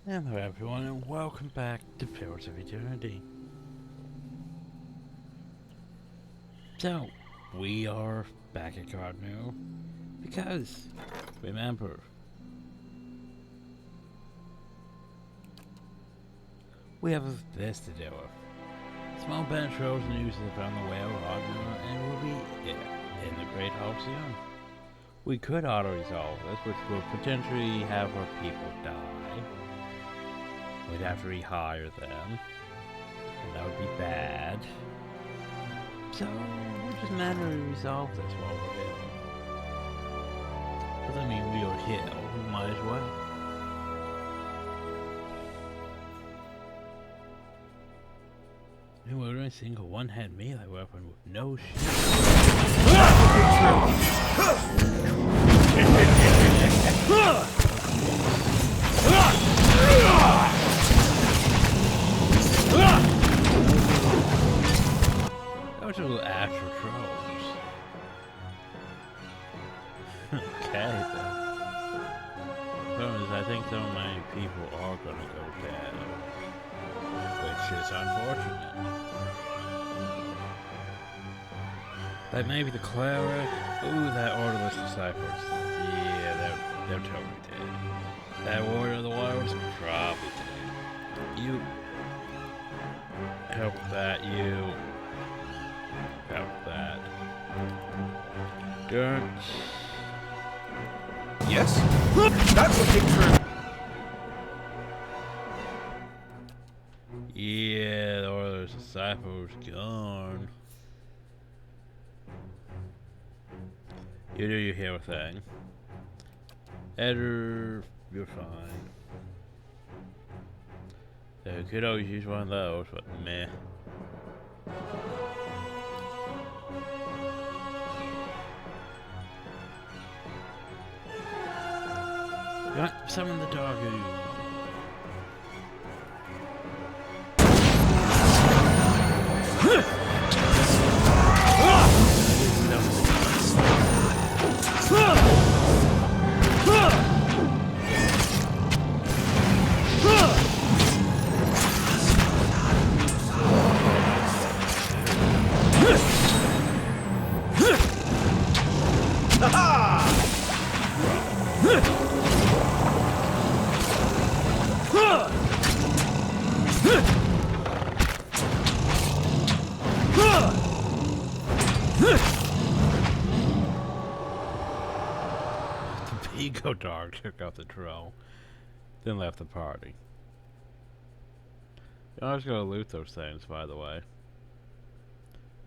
Hello everyone and welcome back to Pillars of Eternity. So, we are back at Cardinal because, remember, we have this to deal with. Small bench roads and uses around the way of Cardinal and we'll be in the Great Hall soon. We could auto-resolve this, which would potentially have our people die. We'd have to rehire them, and that would be bad. So, we'll just manually resolve this while we're here. Because I mean, we are here, we might as well. And we're doing a single one-hand melee weapon with no Those are little actual trolls. Okay then. The problem is I think so many people are gonna go down. Which is unfortunate. Like maybe the cleric. Ooh, that orderless disciples. Yeah, they're totally dead. That warrior of the wilds probably dead. You help that, you help that. Dirt. Yes? That's looking true. Yeah, the orderless disciples gone. You do your hero thing. Eder, you're fine. You could always use one of those, but meh. Summon the doggo. Ego dog took out the troll, then left the party. I was gonna loot those things, by the way.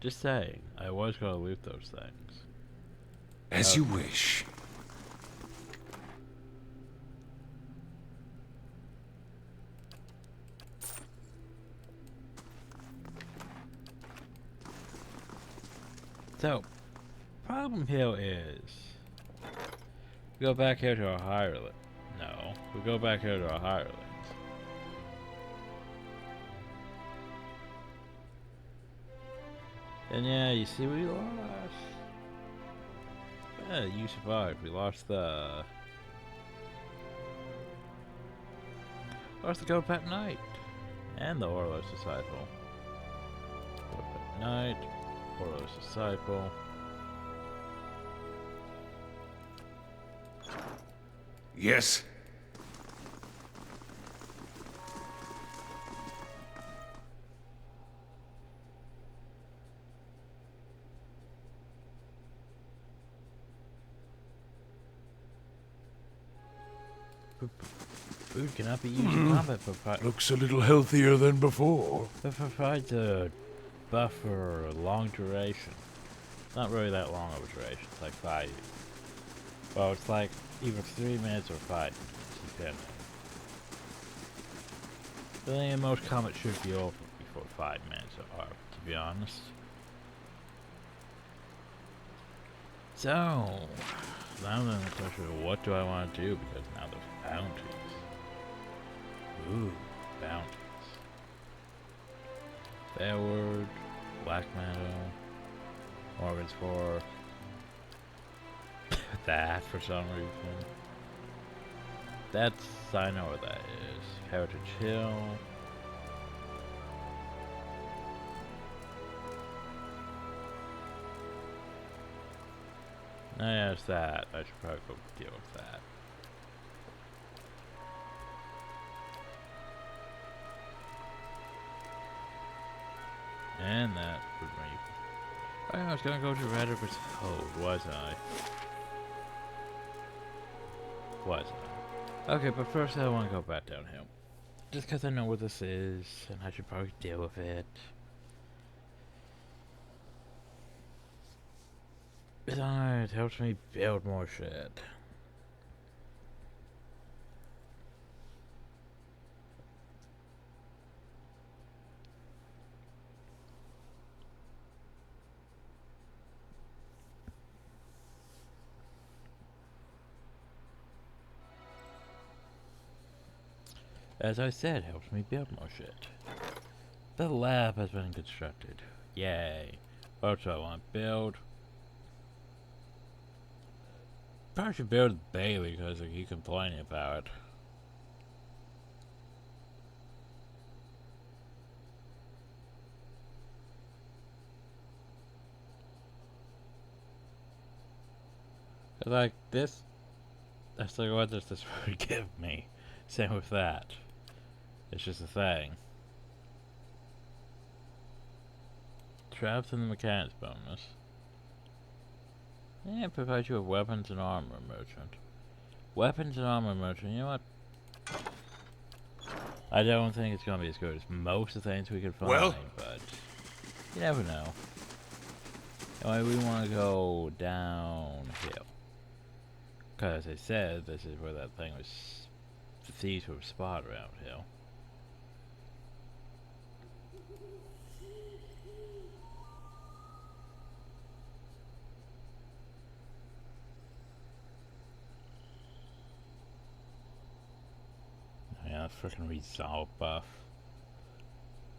Just saying, I was gonna loot those things. As you wish. So, problem here is, we go back here to our hirelings. No, we go back here to our hirelings. And yeah, you see we lost. Yeah, you survived. We lost the Goat Pet Knight. And the Orlos Disciple. Goat Pet Knight, Orlos Disciple. Yes. Food cannot be used in combat. Looks a little healthier than before. But provides a buff for a long duration. Not really that long of a duration. It's like 5. Well, it's like either 3 minutes or 5 minutes, depending. But I think most combats should be over before 5 minutes are up, to be honest. So, now then the question of what do I want to do, because now there's bounties. Ooh, bounties. Fairward, Black Meadow, Morgan's for that for some reason. I know what that is. Heritage Hill. There's that. I should probably go deal with that. And that would me. I was gonna go to Red River's Hold, wasn't I? Wasn't I? Okay, but first I want to go back downhill. Just because I know what this is, and I should probably deal with it. Besides, it helps me build more shit. As I said, helps me build more shit. The lab has been constructed. Yay. What do I want to build? Probably should build Bailey because I keep complaining about it. Like this, that's like what does this word give me? Same with that. It's just a thing. Traps in the mechanics bonus. Yeah, provide you with weapons and armor merchant. Weapons and armor merchant, you know what? I don't think it's gonna be as good as most of the things we could find, but you never know. Anyway, we want to go downhill. Because as I said, this is where that thing was, the thieves were spotted around here. Yeah, freaking resolve buff.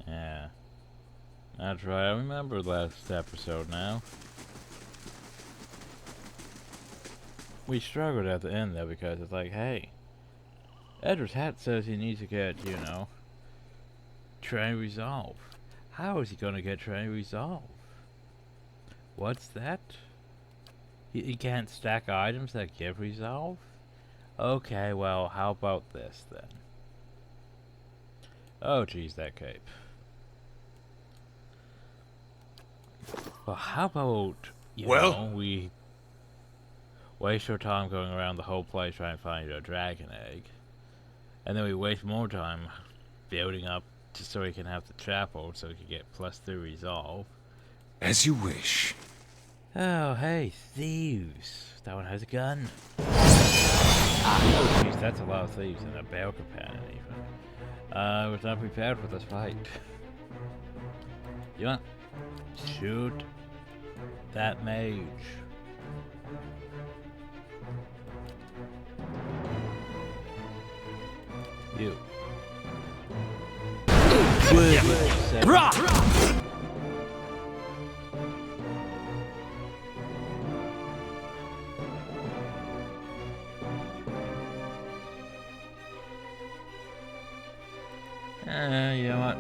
Yeah. That's right, I remember last episode now. We struggled at the end though because it's like, hey, Edward's hat says he needs to get, you know, train resolve. How is he gonna get train resolve? What's that? He can't stack items that give resolve? Okay, well, how about this then? Oh, geez, that cape. Well, how about, you know, we waste our time going around the whole place trying to find a dragon egg, and then we waste more time building up just so we can have the chapel so we can get +3 resolve. As you wish. Oh, hey, thieves. That one has a gun. Oh, jeez, that's a lot of thieves and a bell companion, even. I was not prepared for this fight. You want? Shoot that mage. You. You know what?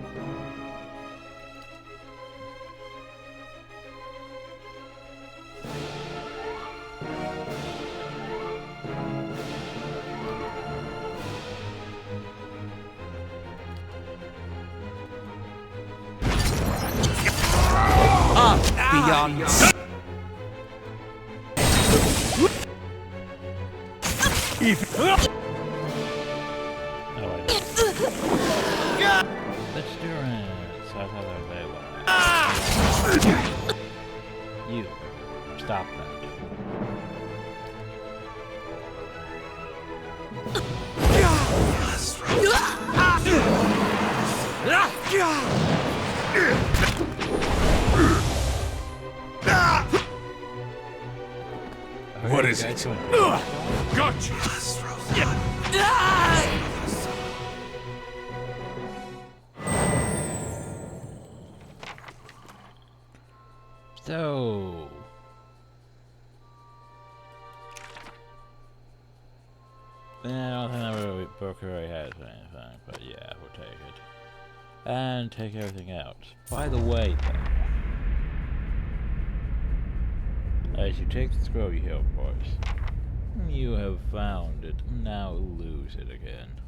Beyond. Let's do it. So I thought that was very well. You. Stop that. What is it? Gotcha! So, I don't think that anything, but yeah, we'll take it. And take everything out. By the way, though, as you take the scroll you heal, of course, you have found it, now lose it again.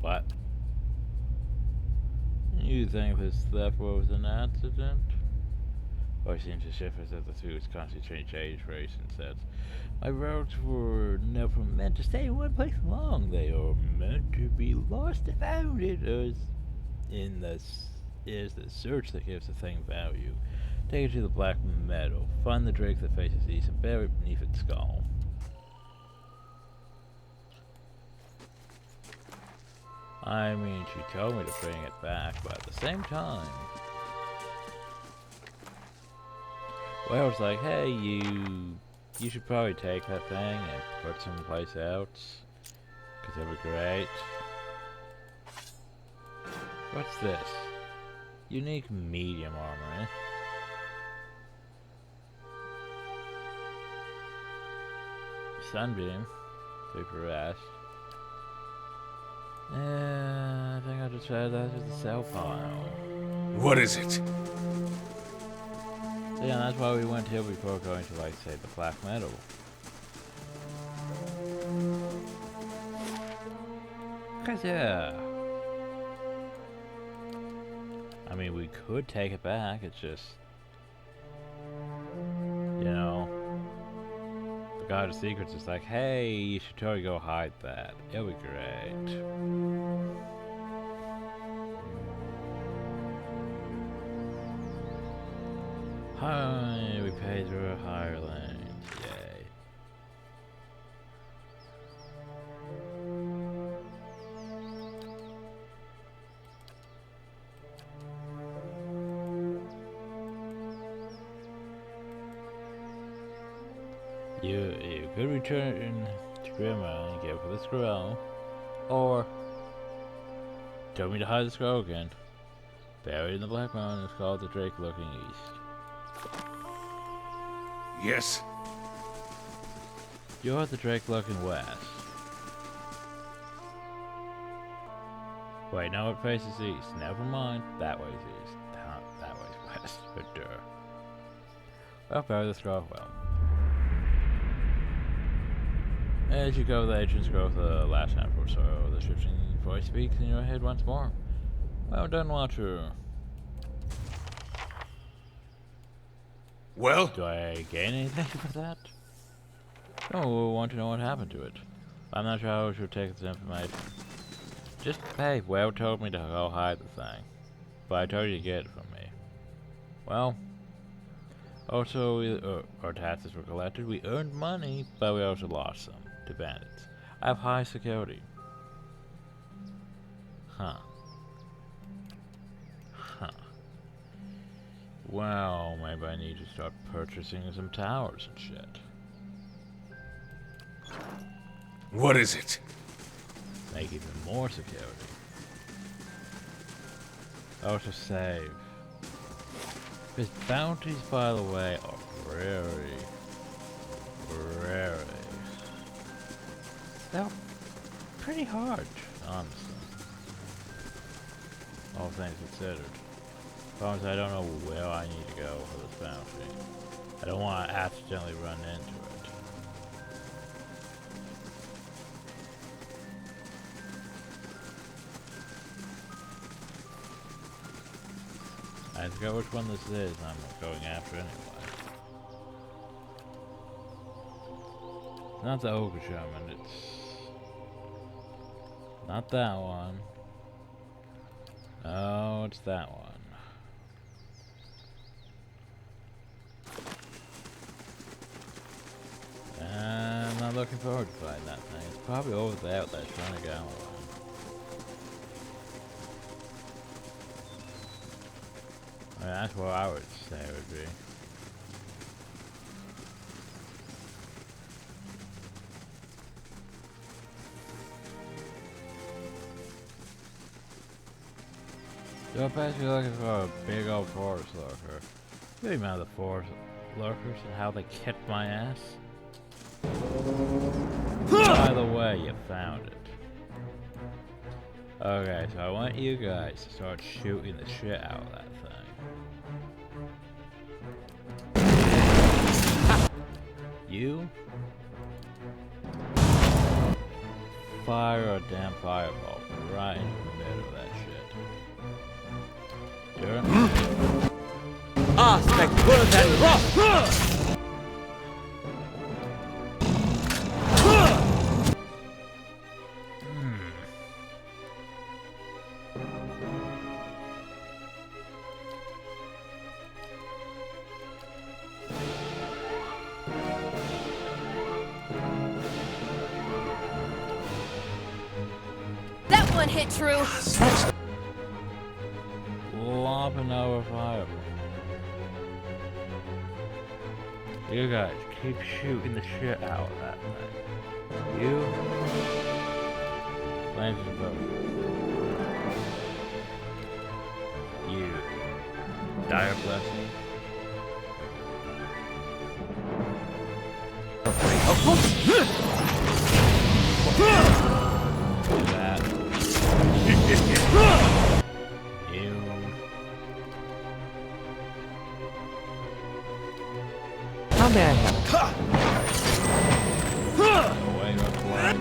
What? You think this theft was an accident? Or seems to shift as if the two is constantly change race and says, my roads were never meant to stay in one place long. They are meant to be lost and found. It is the search that gives the thing value. Take it to the black meadow. Find the drake that faces east and bury it beneath its skull. I mean, she told me to bring it back, but at the same time, well, it's like, hey, you should probably take that thing and put someplace else, cause it would be great. What's this? Unique medium armor, eh? Sunbeam, super rest. I think I'll just try that to the cell pile. What is it? So yeah, that's why we went here before going to, like, say, the black meadow. Cause yeah, I mean, we could take it back. It's just, you know, the God of Secrets is like, hey, you should totally go hide that. It'll be great. Hi, we paid through a higher lane. Yay. You could return to Grandma and get for the scroll, or tell me to hide the scroll again. Buried in the Black Mountain is called the Drake looking east. Yes? You're the Drake looking west. Wait, no, it faces east. Never mind. That way's east. That way's west. But duh. Well, bury the scroll well. As you go, the ancient scroll for the last time or so, the shifting voice speaks in your head once more. Well done, Watcher. Well? Do I gain anything for that? Oh, we'll want to know what happened to it. I'm not sure how I should take this information. Just, hey, Well told me to go hide the thing. But I told you to get it from me. Well, also, our taxes were collected. We earned money, but we also lost some to bandits. I have high security. Huh. Well, maybe I need to start purchasing some towers and shit. What is it? Make even more security. Also save. His bounties, by the way, are very they're pretty hard, honestly. All things considered. Problem is, I don't know where I need to go for this bounty. I don't want to accidentally run into it. I forgot which one this is, and I'm going after anyway. Not the Ogre Shaman, it's not that one. No, it's that one. I'm not looking forward to finding that thing. It's probably over there with that shiny gown one. I mean, that's what I would say it would be. You're basically looking for a big old forest lurker. You remember the forest lurkers and how they kicked my ass? By the way, you found it. Okay, so I want you guys to start shooting the shit out of that thing. You fire a damn fireball right in the middle of that shit. Sure? Aspect bullet and rock! That one hit true. Lopping over fireball. You guys keep shooting the shit out of that thing. You land the boat. You dire blessing. Do that. You How may I help? away with blood.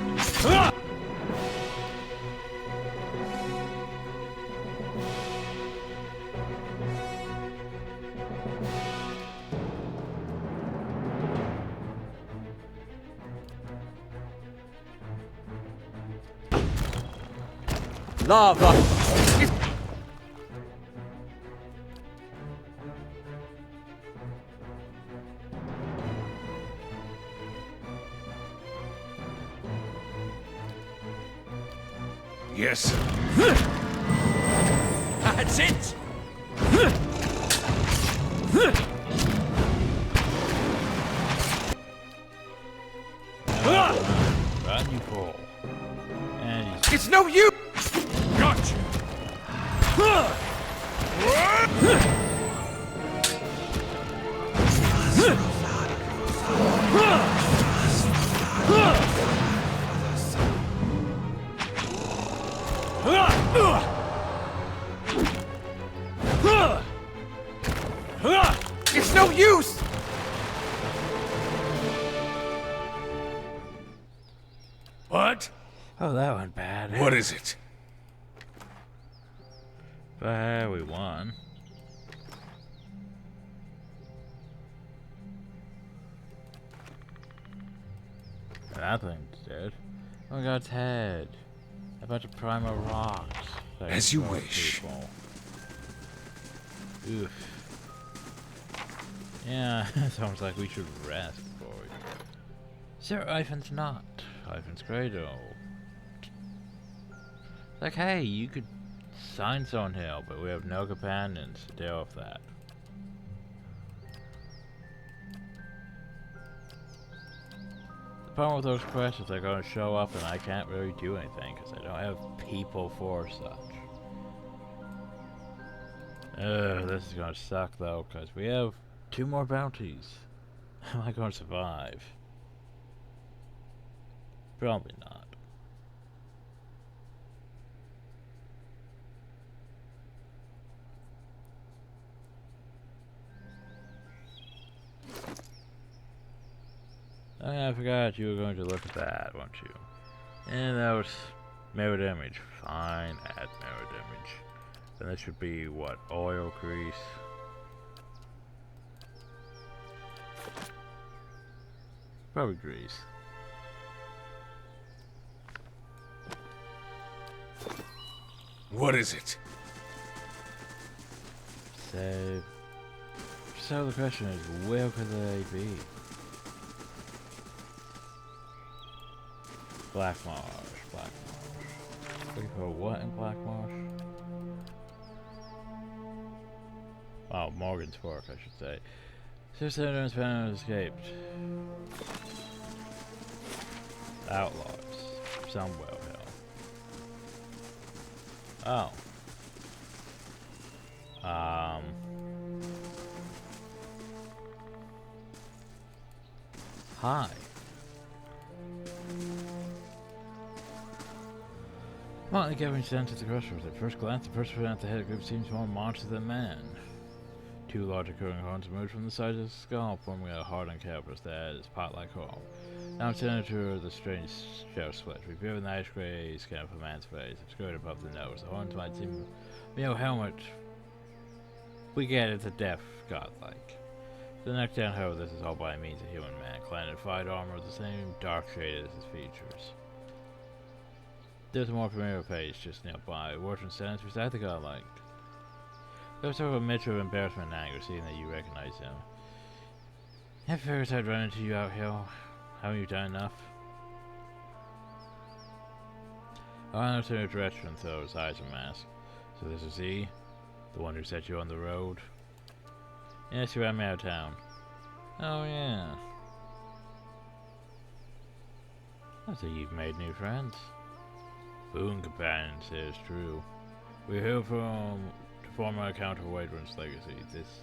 Lava! Yes. That's it! Run, you fool. And he's It's no use! Gotcha! It's no use! What? oh, that went bad. What is it? But we won. That thing's dead. Oh my god, it's head. A bunch of primal rocks. Like As you more wish. people. Oof. Yeah, it's almost like we should rest before we... Sir, Ivan's not. Ivan's great though. Like, hey, you could sign on hill, but we have no companions to deal with that. The problem with those quests is they're going to show up and I can't really do anything because I don't have people for such. This is going to suck though because we have 2 more bounties. Am I going to survive? Probably not. Oh yeah, I forgot you were going to look at that, weren't you? And that was mirrored image. Fine, add mirrored image. Then this should be what? Oil grease. Probably grease. What is it? Save. So the question is, where could they be? Black Marsh, Black Marsh. Looking for what in Black Marsh? Oh, Morgan's Fork, I should say. 6 evidence found escaped. Outlaws. Sunwell Hill. Oh. Hi. Motley Gavin stands at the crossroads. At first glance, the person at the head of the group seems more monster than man. Two large occurring horns emerge from the side of the skull, forming a hardened cavernous that is pot-like hole. Now it's enter the strange shell split, revealing the ash-gray skin of a man's face, obscured above the nose. The horns might seem a helmet. We get it, the deaf godlike. The neck down, however, this is all by means a human man, clad in fight armor of the same dark shade as his features. There's a more familiar face just nearby. Warden stands beside the godlike. There's sort of a mixture of embarrassment and anger, seeing that you recognize him. I figured I'd run into you out here. Haven't you done enough? I looked in your direction and throw his eyes a mask. So this is he? The one who set you on the road? Yes, he ran me out of town. Oh yeah. I see you've made new friends. Boon companions, it is true. We're here to form our account of Waydrin's legacy. This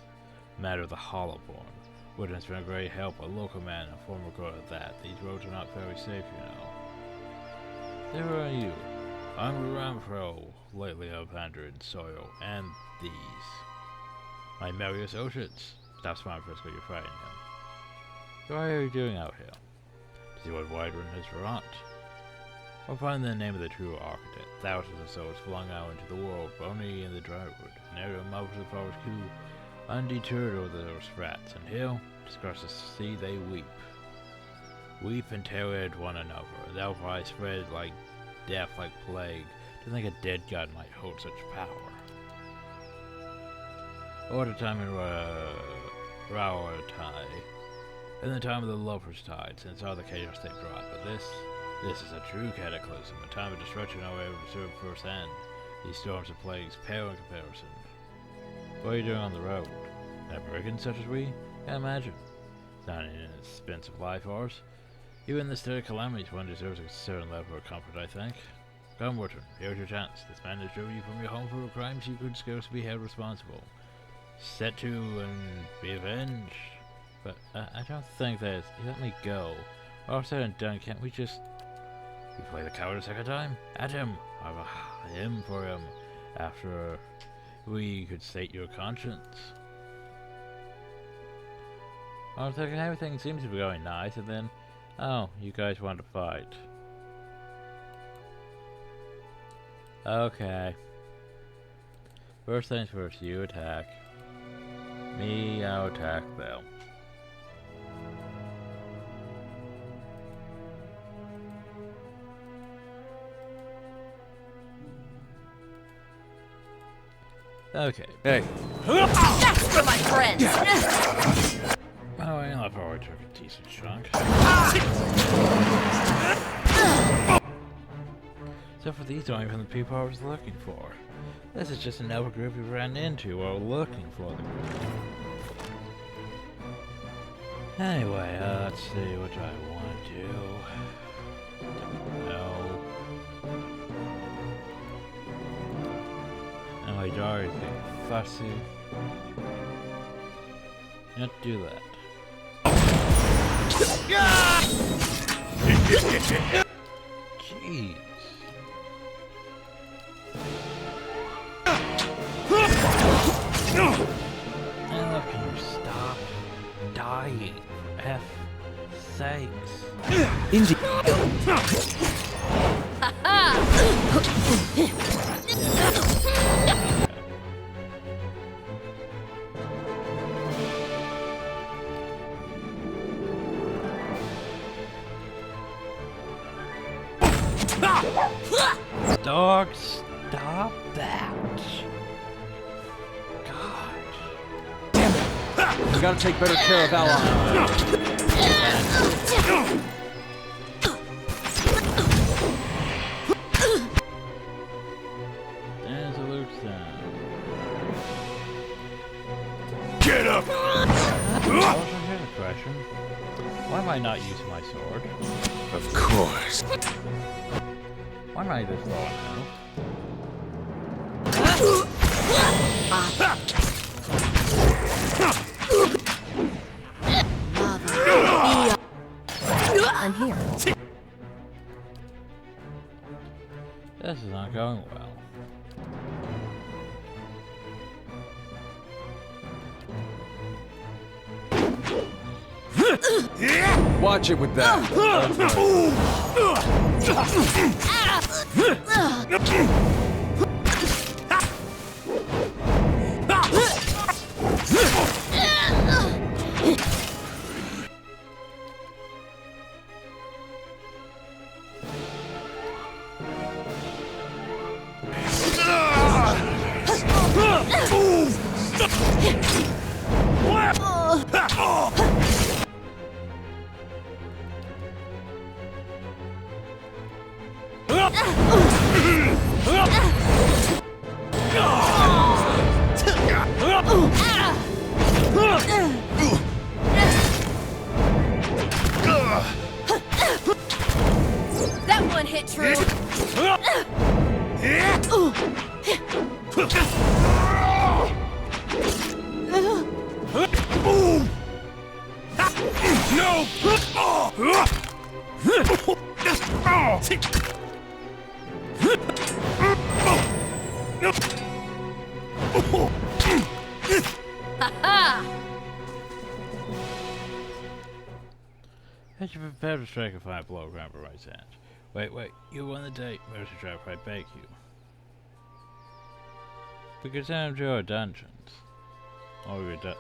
matter of the Hollowborn. Woodland's been a great help, a local man, a former guard at that. These roads are not very safe, you know. There are you. I'm around for lately I've entered soil, and these. My merry associates. Stop smiling, Frisco, you're frightening him. So what are you doing out here? To see what Waydrin has wrought. I'll find the name of the true architect. Thousands of souls flung out into the world, only in the drywood. An area of mothers of forest who, undeterred over those rats, and here, across the sea they weep. Weep and terror at one another. Thou cry spread like death, like plague. To think a dead god might hold such power. Or the time in Rauatai, in the time of the lovers' tide, since all the chaos they brought, but this is a true cataclysm, a time of destruction no ever observed firsthand. These storms and plagues pale in comparison. What are you doing on the road? A brigand such as we? Can't imagine. It's not an inexpensive life for us. Even in the state of calamities, one deserves a certain level of comfort, I think. Come, Wharton, here's your chance. This man has driven you from your home for crimes you could scarcely be held responsible. Set to and be avenged. But I don't think that he let me go. All said and done, can't we just... We play the coward a second time? At him! Have a hymn for him. After we could state your conscience. I was thinking everything seems to be going nice, and then... Oh, you guys want to fight. Okay. First things first, you attack. Me, I'll attack them. Okay. Hey. That's for my friends! Oh, well, I've already took a decent chunk. Except for these aren't even the people I was looking for. This is just another group we ran into while looking for the group. Anyway, let's see what I want to do. No. And my daughter's getting fussy. Not do that. Jeez. Now can you stop dying? F sakes. Indeed. Dog, stop that. God. Damn it. We gotta take better care of allies. There's a loose sound. Get up! Also, here's a question. Why am I not using my sword? Of course. Why am I this low on health? I'm here. This is uncomfortable. going well. Watch it with that. That one hit true. As you prepare to strike a fine blow, grab her right hand. Wait, you won the date. Mercy trap, I beg you. We could send him to our dungeons. Or we could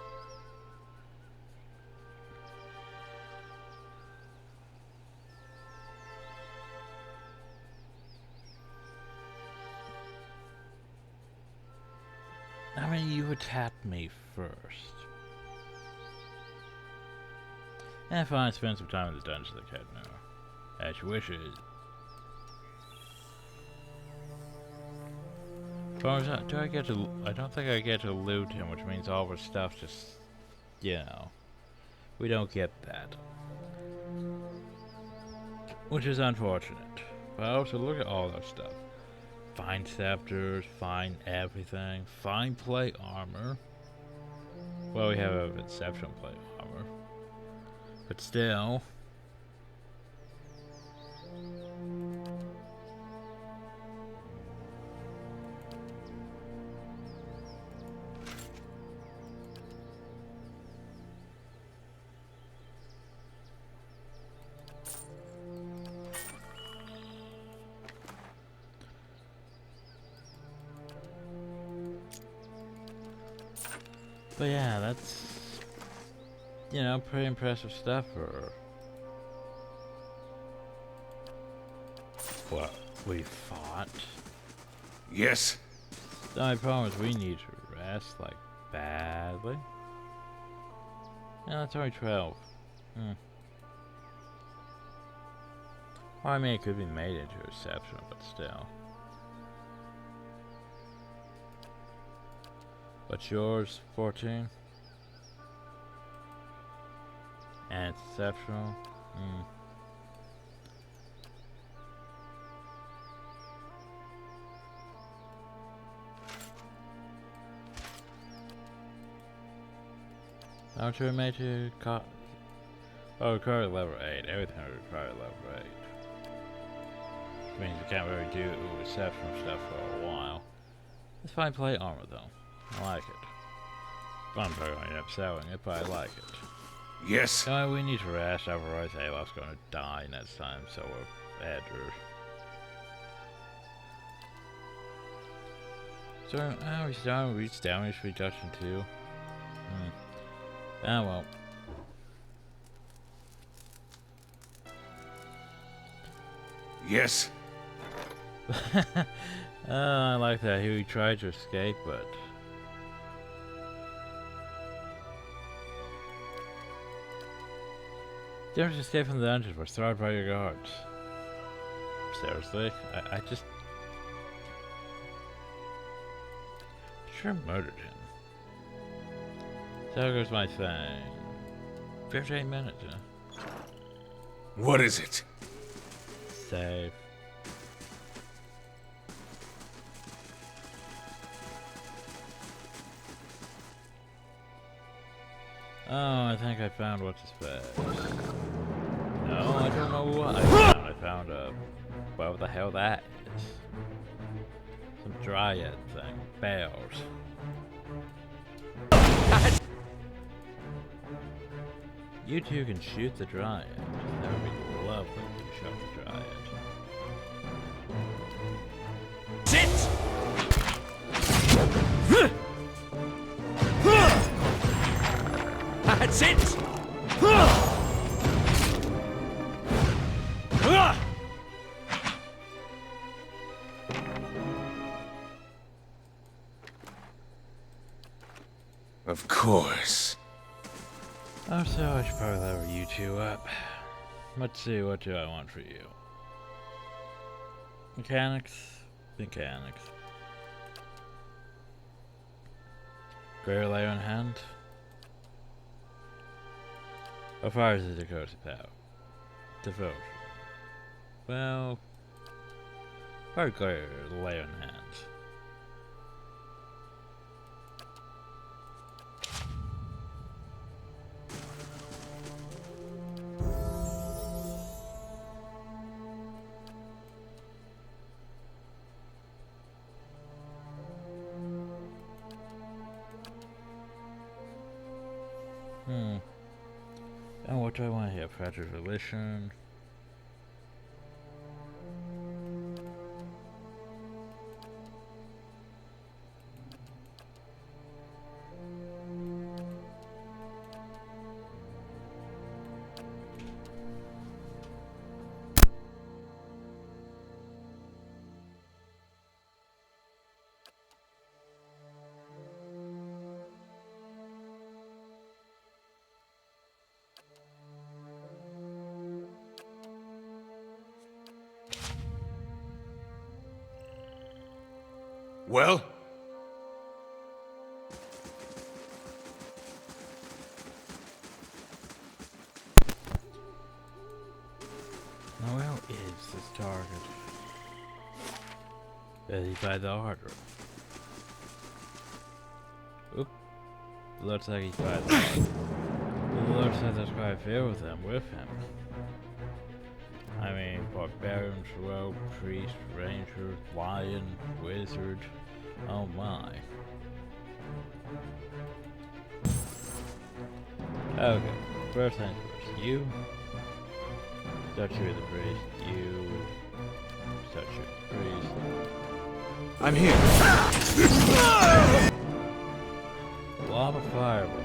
I mean, you attacked me first. And fine, spend some time in the dungeon like that now. As you wish it. Do I get to... I don't think I get to loot him, which means all of our stuff just... You know. We don't get that. Which is unfortunate. But also, look at all that stuff. Fine scepters, fine everything, fine plate armor. Well, we have an exceptional plate armor. But still... But yeah, that's, you know, pretty impressive stuff for what we fought. Yes? The only problem is we need to rest, like, badly. Yeah, that's only 12. Well, I mean, it could be made into exceptional, but still. What's yours? 14? And exceptional? How much are we made to oh, require level 8. Everything will require level 8. Which means we can't really do exceptional stuff for a while. It's fine plate armor though. I like it. I'm probably going to end up selling it, but I like it. Yes? We need to rest, otherwise Alok's going to die next time, so we're Edward. So, he's down, reach damage reduction too. Ah, well. Yes? I like that. He tried to escape, but... Don't escape from the dungeon. We're surrounded by your guards. Seriously? I just... Sure murdered him. So there goes my thing. 15 minutes, huh? What is it? Save. Oh, I think I found what's his face. No, I don't know what I found. I found a... What the hell that is. dryad thing. Bears. You two can shoot the dryad. That would be lovely to shoot the dryad. Sit! That's it! Of course. Oh, so I should probably level you two up. Let's see, what do I want for you? Mechanics? Mechanics. Greater layer in hand? How far is the Dakota power? Devotion. Well, probably greater layer in hand. And what do I want here? Fragile Volition. Well? Now where is this target? Is he by the order? Oop. Looks like he's by the order. Looks like there's quite a few of them with him. I mean, barbarian, rogue, priest, ranger, lion, wizard. Oh my. Okay, first things first. You start shooting the priest. You start shooting the priest. I'm here. Lava fireball.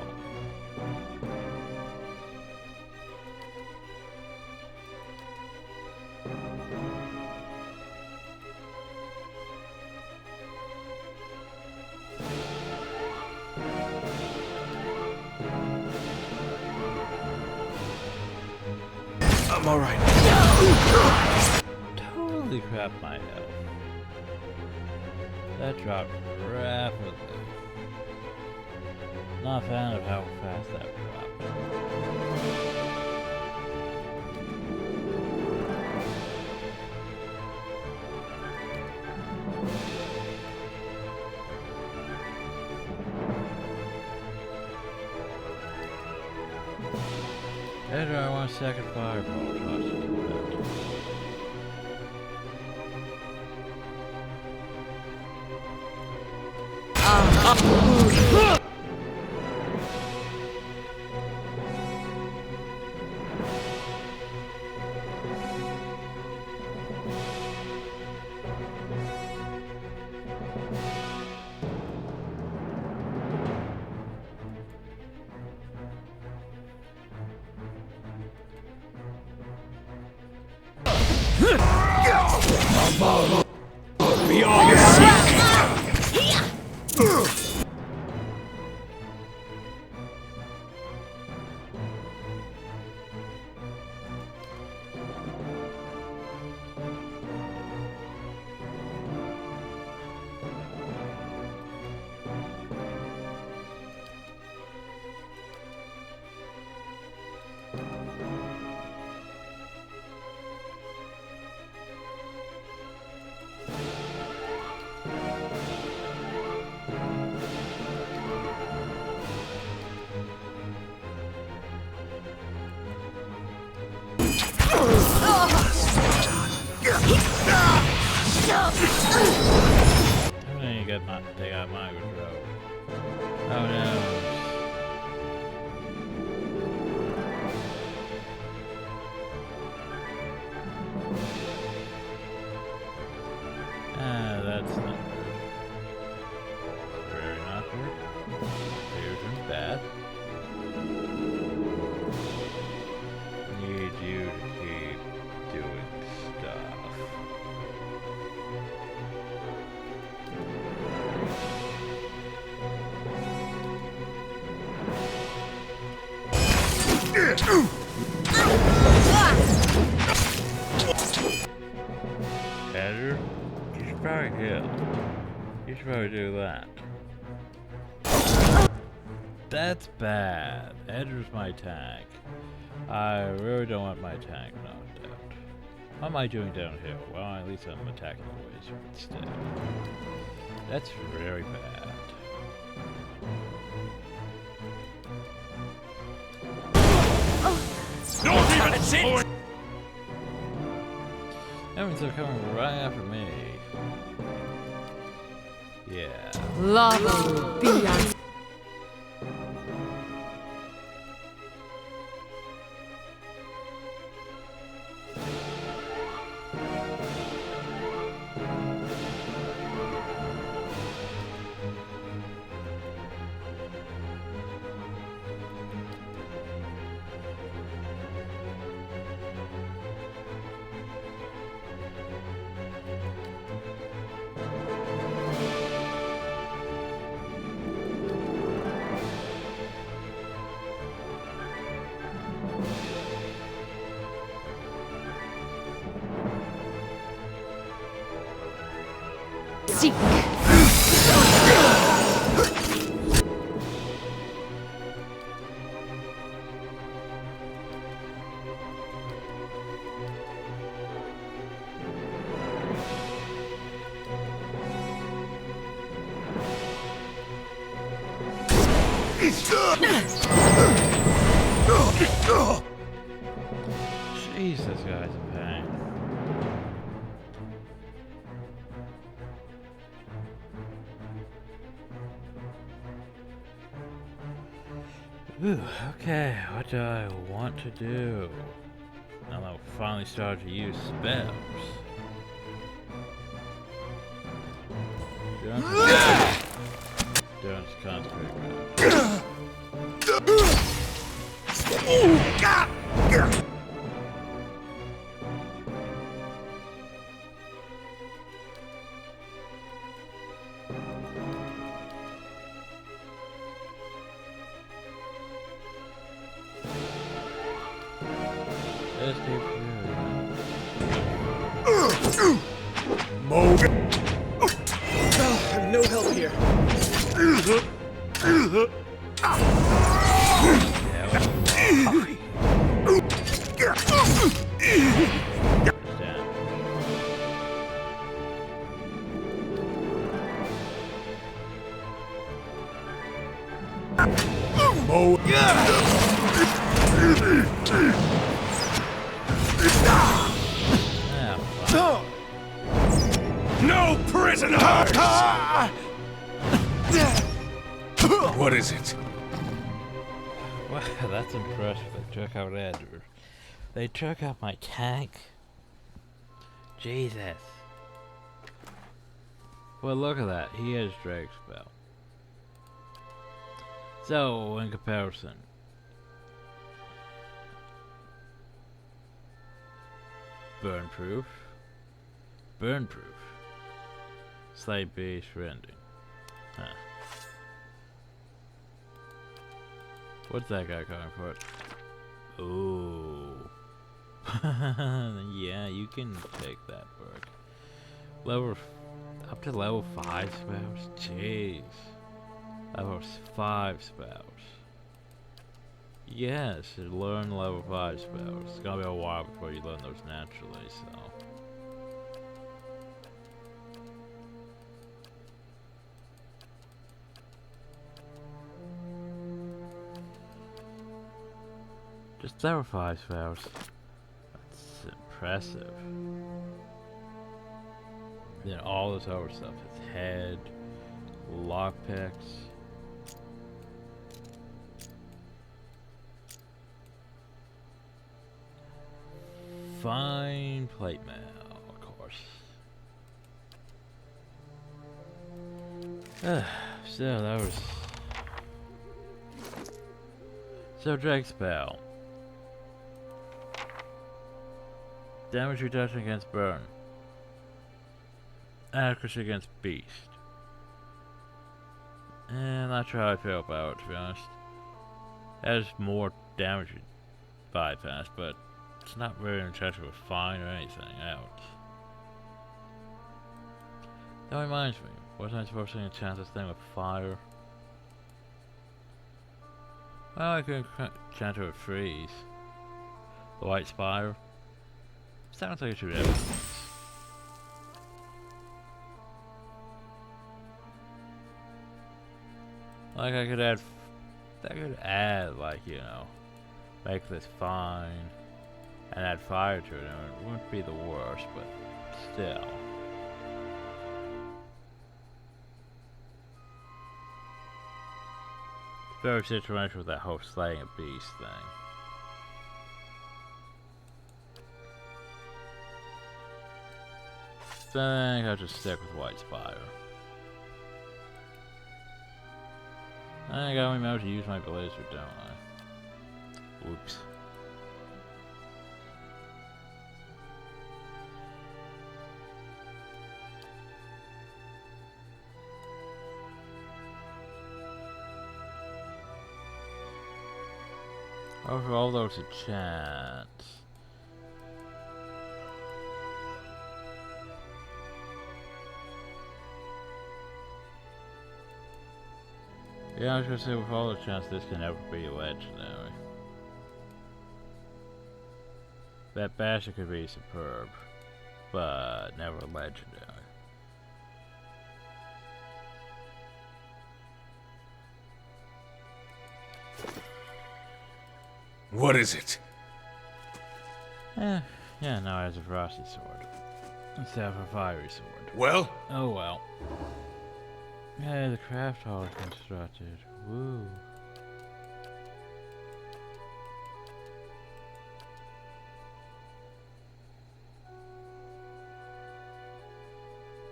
I'm alright. Totally crap my health. That dropped rapidly. Not a fan of how fast that dropped. Later, I want a second fireball toss into that. they got my control. Oh no. Ah, that's not good. Very not good. Fusion's bad. Need you to keep doing stuff. Andrew, you should probably heal. You should probably do that. That's bad. Andrew's my tank. I really don't want my tank knocked out. What am I doing down here? Well, at least I'm attacking the ways instead. That's very bad. Not even sit! Enemies are coming right after me. Yeah. Lava will be on. Seek. Jeez, this guy's a pain. Ooh, okay, what do I want to do? Now that I've finally started to use spells. Don't concentrate. Just keep No help here. No prisoners! What is it? Wow, that's impressive. They took out Andrew. They took out my tank. Jesus. Well, look at that. He has Drake spell. So, in comparison, burn proof, slight base rending. Huh. What's that guy going for? Ooh. Yeah, you can take that perk. Up to level 5 spells? Jeez. Level 5 spells. Yes, you learn level 5 spells. It's gonna be a while before you learn those naturally, so. Just level 5 spells. That's impressive. Then all this other stuff, his head, lockpicks. Fine plate mail, of course. Still, that was... So, Drake spell. Damage reduction against burn. Accuracy against beast. Not sure how I feel about it, to be honest. Has more damage bypass, but it's not very interested with fine or anything else. That reminds me, wasn't I supposed to enchant this thing with fire? Well, I could enchant it with freeze. The white spire. Sounds like it should have. Like I could add, like, you know, make this fine and add fire to it, and it wouldn't be the worst, but still. Very situational with that whole slaying a beast thing. So I think I'll just stick with white spire. I think I remember to use my blazer, don't I? Whoops. Over all those enchants. Yeah, I was gonna say with all the chance this can ever be legendary. That basher could be superb, but never legendary. What is it? Yeah, now it has a frosty sword. Instead of a fiery sword. Well? Oh well. Yeah, the craft hall is constructed. Woo.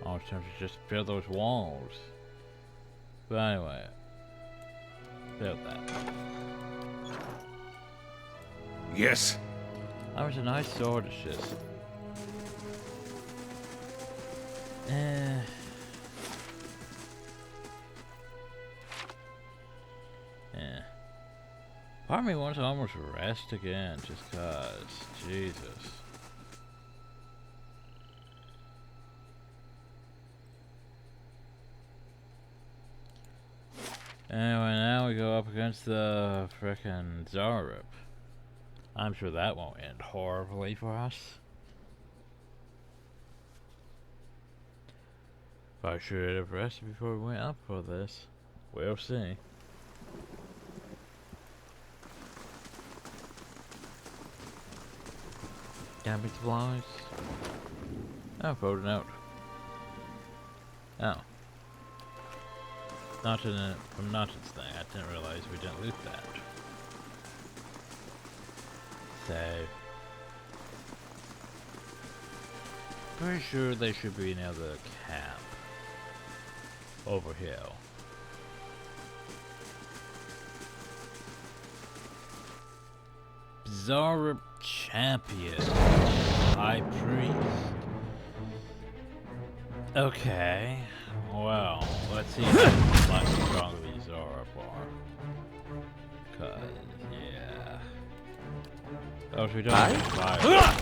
I was tempted to just build those walls. But anyway. Build that. Yes. That was a nice sword, it's just... Part of me wants to almost rest again, just cause. Jesus. Anyway, now we go up against the frickin' Zarip. I'm sure that won't end horribly for us. But I should have rested before we went up for this. We'll see. Camping supplies. Oh, voted out. Oh. Not in it from Notch's thing. I didn't realize we didn't loot that. Save. Pretty sure they should be near the camp. Over here. Zarip Champion. High Priest. Okay. Well, let's see how much stronger these Zarip are. Cause, yeah. Oh, so we don't have fire.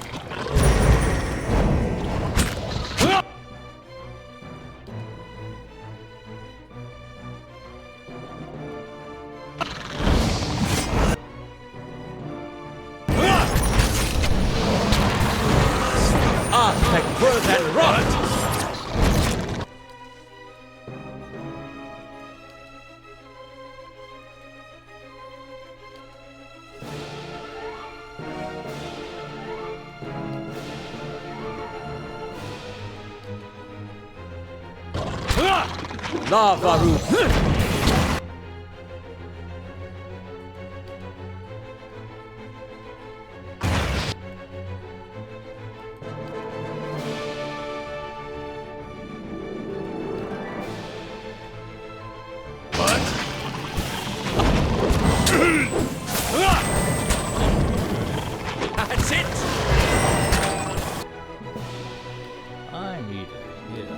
Lava roof. That's it! I need a heal.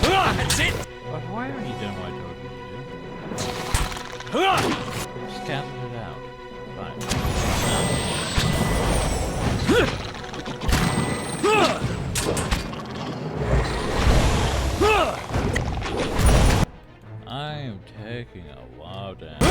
That's it! But why aren't you doing what I told you to do? Just cancel it out. Fine. I am taking a lot of damage.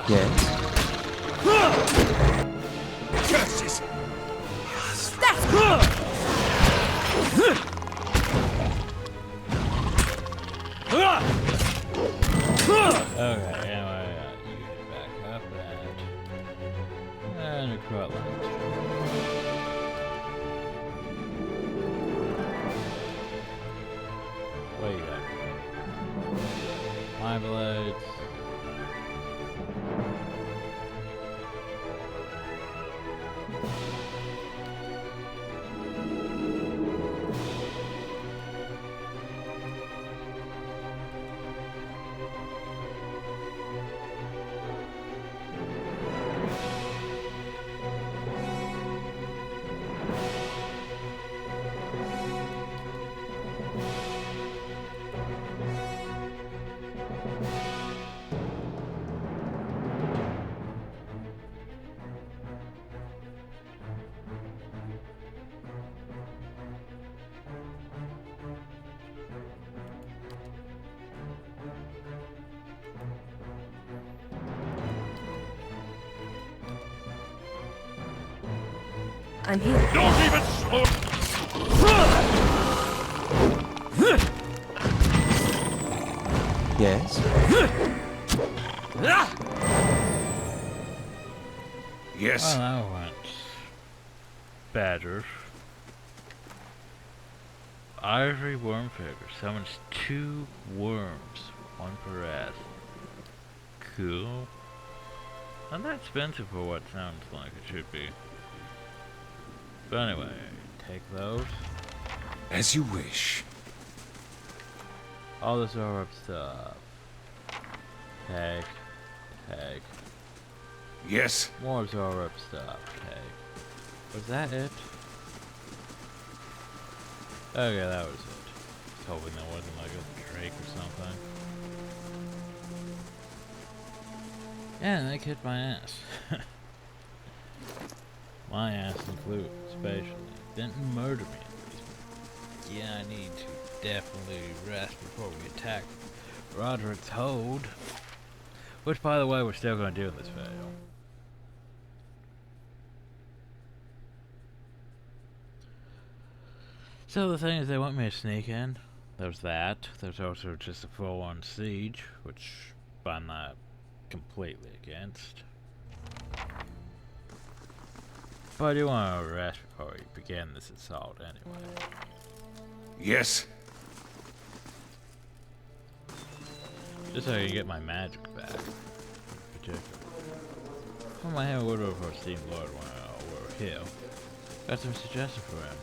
Yes. Curses! Okay, anyway, you get back up and a crowd lunch. What you got? My blades. I'm here. Don't even slow! Yes. Yes. Well, that went better. Ivory worm figure summons 2 worms, 1 per ass. Cool. Not that expensive for what sounds like it should be. But anyway, take those. As you wish. All this are up stuff. Take. Yes. More absorb up stuff. Take. Was that it? Okay, that was it. Just hoping that wasn't like a drake or something. Yeah, and they kicked my ass. My ass included, especially. Didn't murder me at least. Yeah, I need to definitely rest before we attack Roderick's hold. Which, by the way, we're still going to do in this video. So the thing is, they want me to sneak in. There's that. There's also just a full-on siege, which I'm not completely against. But I do want to rest before we begin this assault anyway. Yes. Just so I can get my magic back. In particular. I might have a word over our Steam Lord while we're here. Got some suggestions for him.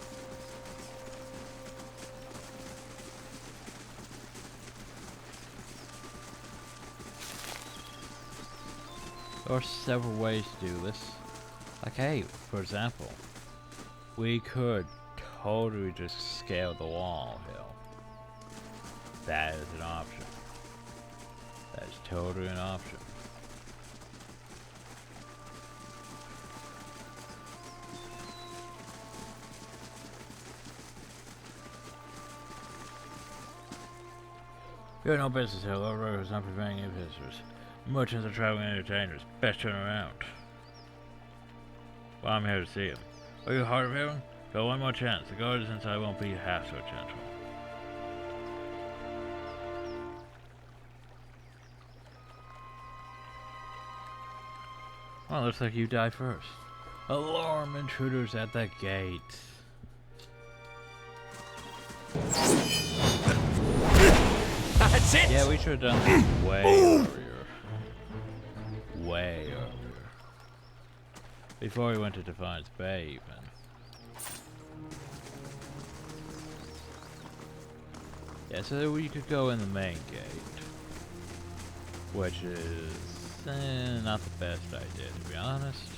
There are several ways to do this. Like, hey, for example, we could totally just scale the wall hill. That is an option. totally an option. You have no business here. Lord Rogue is not preventing any visitors. Merchants are traveling entertainers. Best turn around. Well, I'm here to see him. Are you hard of hearing? Go one more chance. The guards inside won't be half so gentle. Well, looks like you die first. Alarm! Intruders at the gate. That's it! Yeah, we should have done this way earlier. Way earlier. Before we went to Defiance Bay, even. Yeah, so we could go in the main gate. Which is not the best idea, to be honest.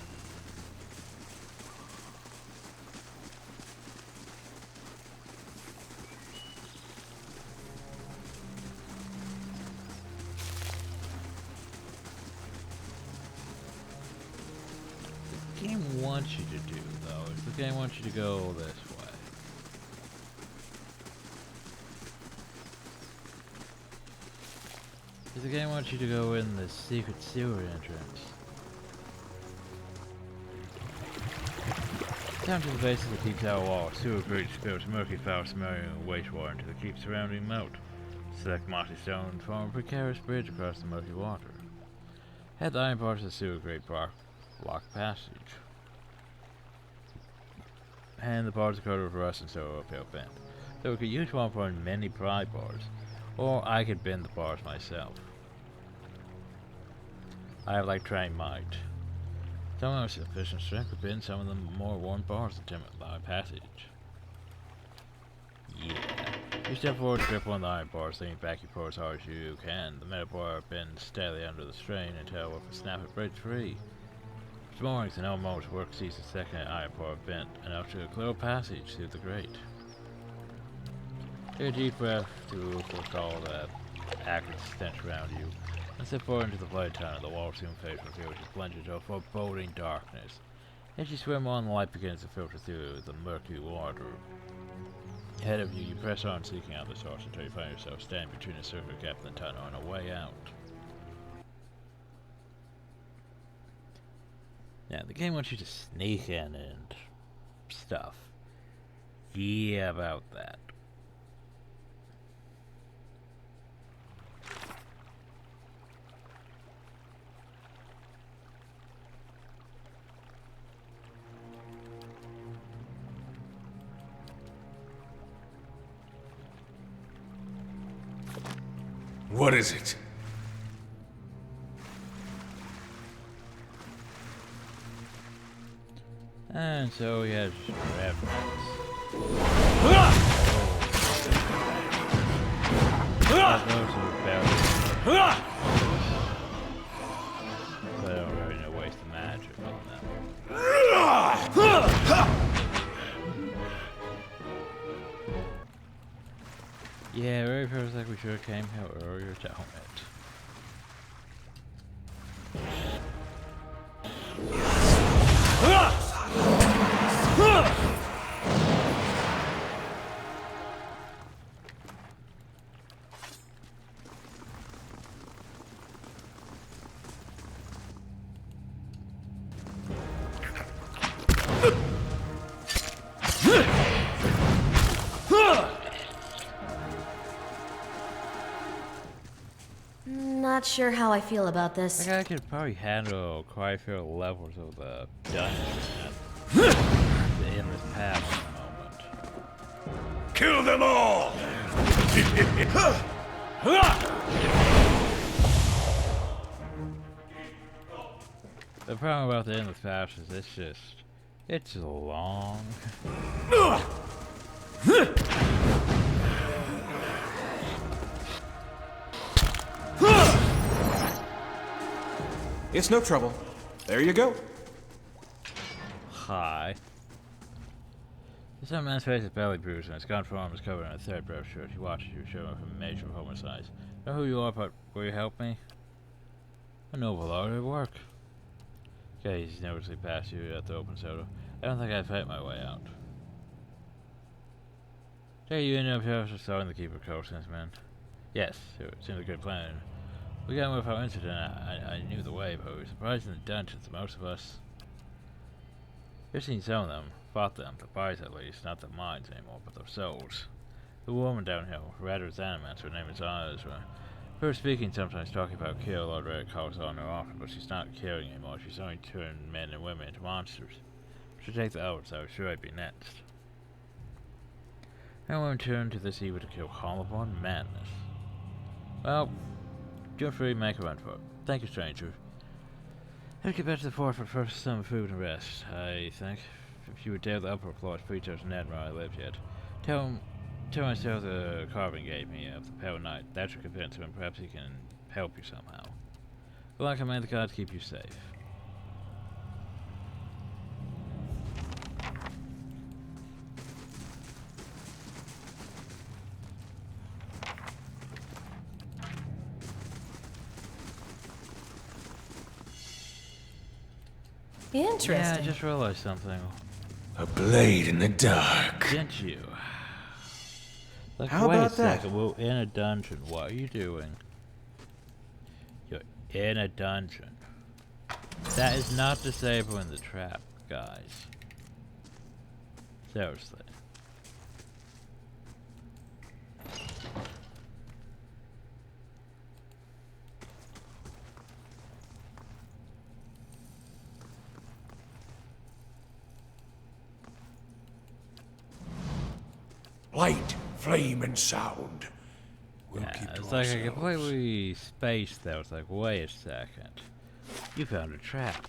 The game wants you to do, though, is the game wants you to go this way. The game wants you to go in the secret sewer entrance. Down to the base of the keep tower wall, sewer grate spills murky foul smearing wastewater into the keep surrounding moat. Select mossy stone and form a precarious bridge across the murky water. Head the iron bars of the sewer grate block passage. And the bars are coated with rust and so uphill bent. So we could use one for many pry bars, or I could bend the bars myself. I have like trained might. Some have sufficient strength to bend some of the more worn bars to timid live passage. Yeah. You step forward, grip on the iron bars, leaning back, you pull as hard as you can. The metal bar bends steadily under the strain until with a snap it breaks free. For mornings and almost work sees the second iron bar bent enough to clear a passage through the grate. Take a deep breath to forestall that acrid stench around you, and step forward into the flooded tunnel. The wall soon fades from view as you plunge into a foreboding darkness. As you swim on, the light begins to filter through the murky water. Ahead of you, you press on, seeking out the source until you find yourself standing between a circular gap in the tunnel and a way out. Now, the game wants you to sneak in and stuff. Yeah, about that. What is it? And so he has reference. So I don't really know waste of magic on them. Yeah, it really feels like we should have came here earlier to own it. Not sure how I feel about I this. think I could probably handle quite a few levels of the dungeon in this past moment. Kill them all! The problem about the endless path is it's long. It's no trouble. There you go. Hi. Some man's face is badly bruised and his gun form is covered in a thread brush shirt. He watches you show him from a major homicide. Know who you are, but will you help me? An overlord at work. Okay, he's nervously past you at the open soda. I don't think I'd fight my way out. Hey, you end up here for starting to keep a close since, man. Yes, it seemed a good plan. We got with our incident. I knew the way, but we were surprised in the dungeons. Most of us. You've seen some of them, fought them, the bodies at least, not the minds anymore, but their souls. The woman down here, rather as animates, her name is Ezra. Her speaking, sometimes talking about kill Lord Red calls on her often, but she's not killing anymore. She's only turning men and women into monsters. She'll take the others, I was sure I'd be next. Everyone turned to this evil to kill Collarbone madness. Well, feel free to make a run for it. Thank you, stranger. Let's get back to the fort for some food and rest, I think. If you would dare the upper floor, preach there's net where I live yet. Tell myself the carving gave me of the pale knight. That should convince him, and perhaps he can help you somehow. Well, I command the gods keep you safe. Interesting. Yeah, I just realized something. A blade in the dark. Didn't you? Like, How wait about a that? second, we're in a dungeon. What are you doing? You're in a dungeon. That is not disabling the trap, guys. Seriously. Light, flame, and sound. We'll keep Yeah, to it's like I ourselves. completely spaced there. It's like, wait a second. You found a trap.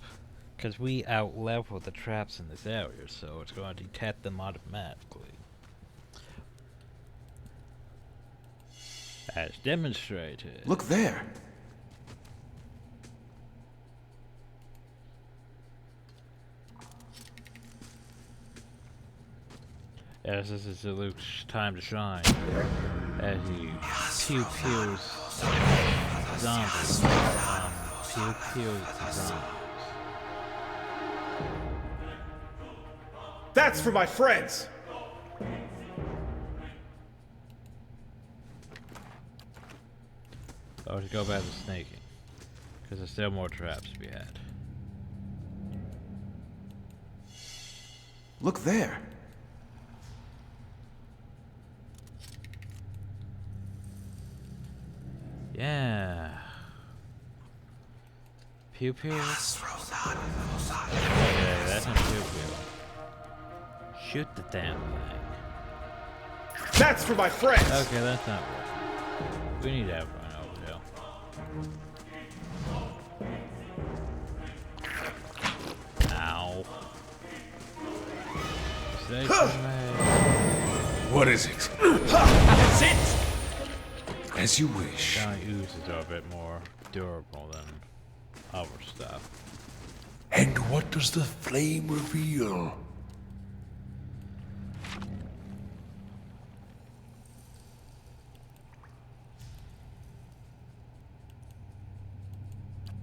Because we out-leveled the traps in this area, so it's going to detect them automatically. As demonstrated. Look there. Yes, this is Luke's time to shine. As he pew-pews zombies. Pew-pews zombies. That's for my friends! Oh, to go back to sneaking. Because there's still more traps to be had. Look there. Yeah. Pew pew. Okay, that's not pew pew. Shoot the damn thing. That's for my friends! Okay, that's not working. We need everyone over here. Ow. Stay away. What is it? That's it! As you wish. Giant oozes are a bit more durable than other stuff. And what does the flame reveal?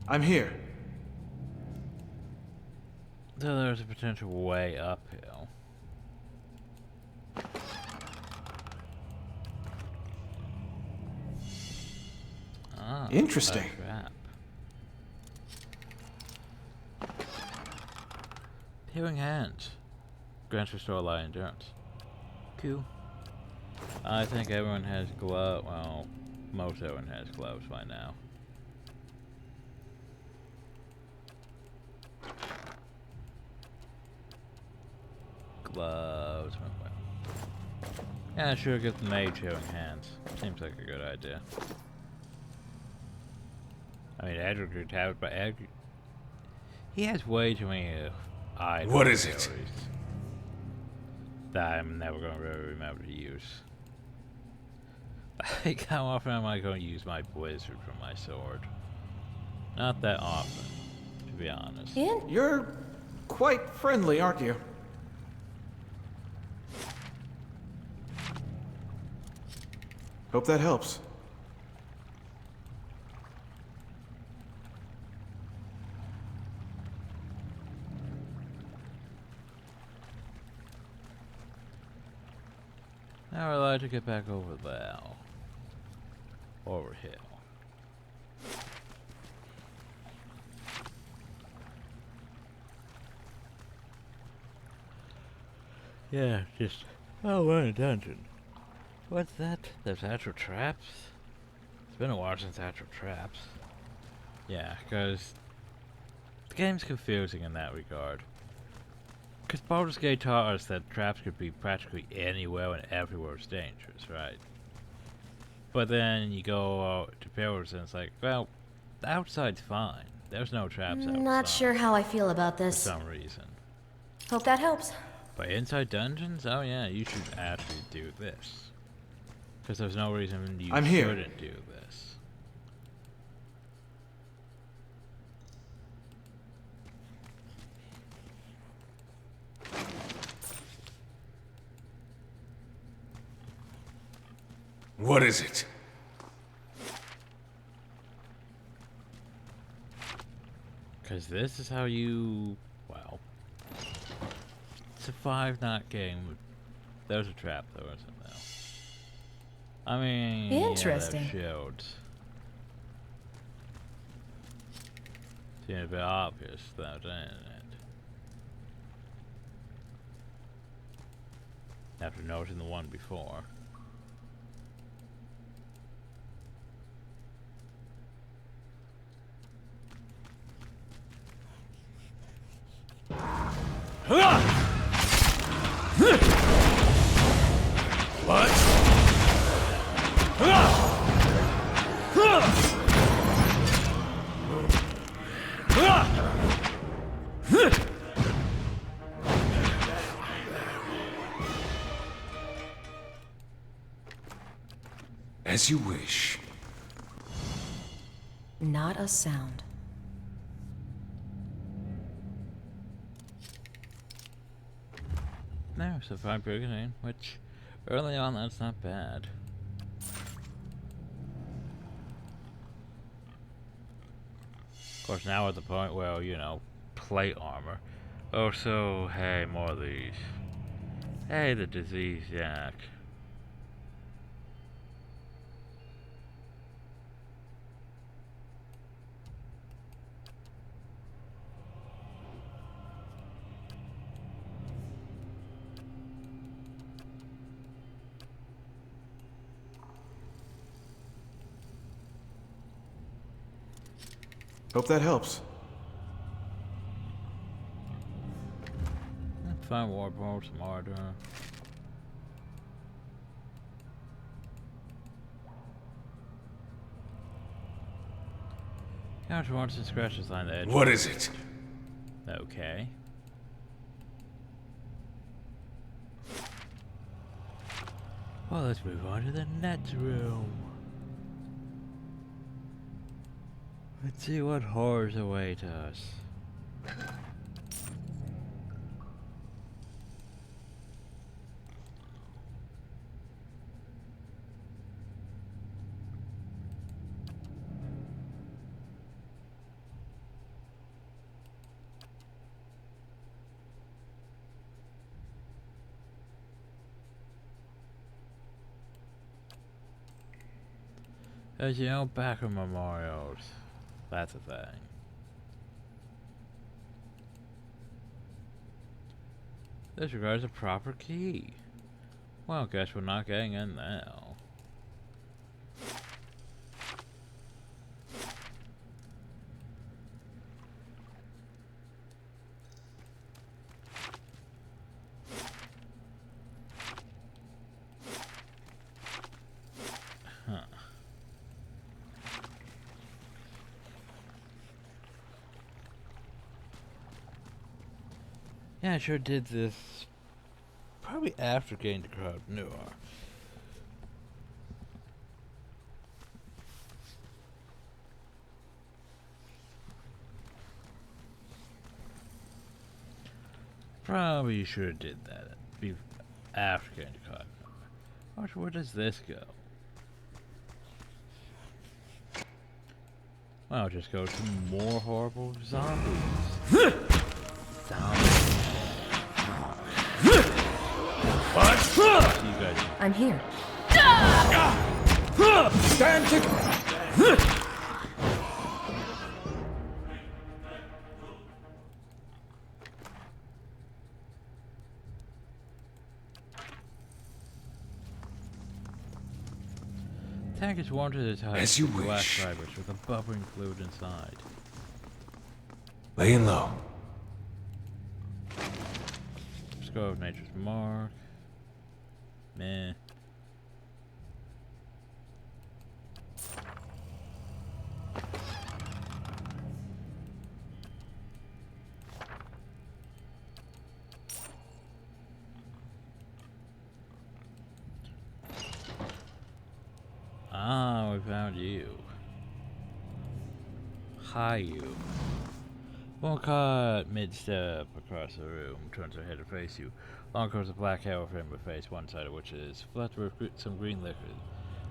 I'm here. So there's a potential way uphill. Ah, Interesting. a trap. Healing hands. Grants restore light endurance. Cool. I think everyone has gloves. Well, most everyone has gloves by now. Gloves. Yeah, sure, get the mage healing hands. Seems like a good idea. I mean, Edward could have it, but Edward, he has way too many items. What is it? That I'm never going to really remember to use. Like, how often am I going to use my blizzard from my sword? Not that often, to be honest. You're quite friendly, aren't you? Hope that helps. I would like to get back over there. Over here. Yeah, just... Oh, we're in a dungeon. What's that? There's actual traps? It's been a while since actual traps. Yeah, because... the game's confusing in that regard. Because Baldur's Gate taught us that traps could be practically anywhere and everywhere is dangerous, right? But then you go out to Pillars and it's like, well, the outside's fine. There's no traps outside. Not sure how I feel about For this. some reason. Hope that helps. But inside dungeons? Oh yeah, you should actually do this. Because there's no reason you I'm here. shouldn't do this. What is it? Because this is how you, well, survive that game. There's a trap though, isn't there? I mean, Interesting. Yeah, shields. Seems a bit obvious though, doesn't it? After noting the one before. As you wish. Not a sound. No, survived beginning, which early on that's not bad. Of course, now at the point where, you know, plate armor. Oh, so, hey, more of these. Hey, the disease yak. Hope that helps. Fine warbolt, some ardor. Counter wants and scratches line the edge. What is it? Okay. Well, let's move on to the next room. Let's see what horrors await us. As you know, backer memorials. That's a thing. This requires a proper key. Well, guess we're not getting in now. Yeah, I sure did this probably after getting to Crowd Noir. Probably should have did that after getting to Crowd Noir. Where does this go? Well, just go to more horrible zombies. Zombies. What? See you guys. I'm here. Stand to... Tank is warmed to the touch. As you glass wish. fibers with a bubbling fluid inside. Laying low. Let's go with nature's mark. Meh. Ah, we found you. Hi, you. One caught mid-step across the room, turns her head to face you. Long curves of black hair over her face, one side of which is flecked with some green liquid.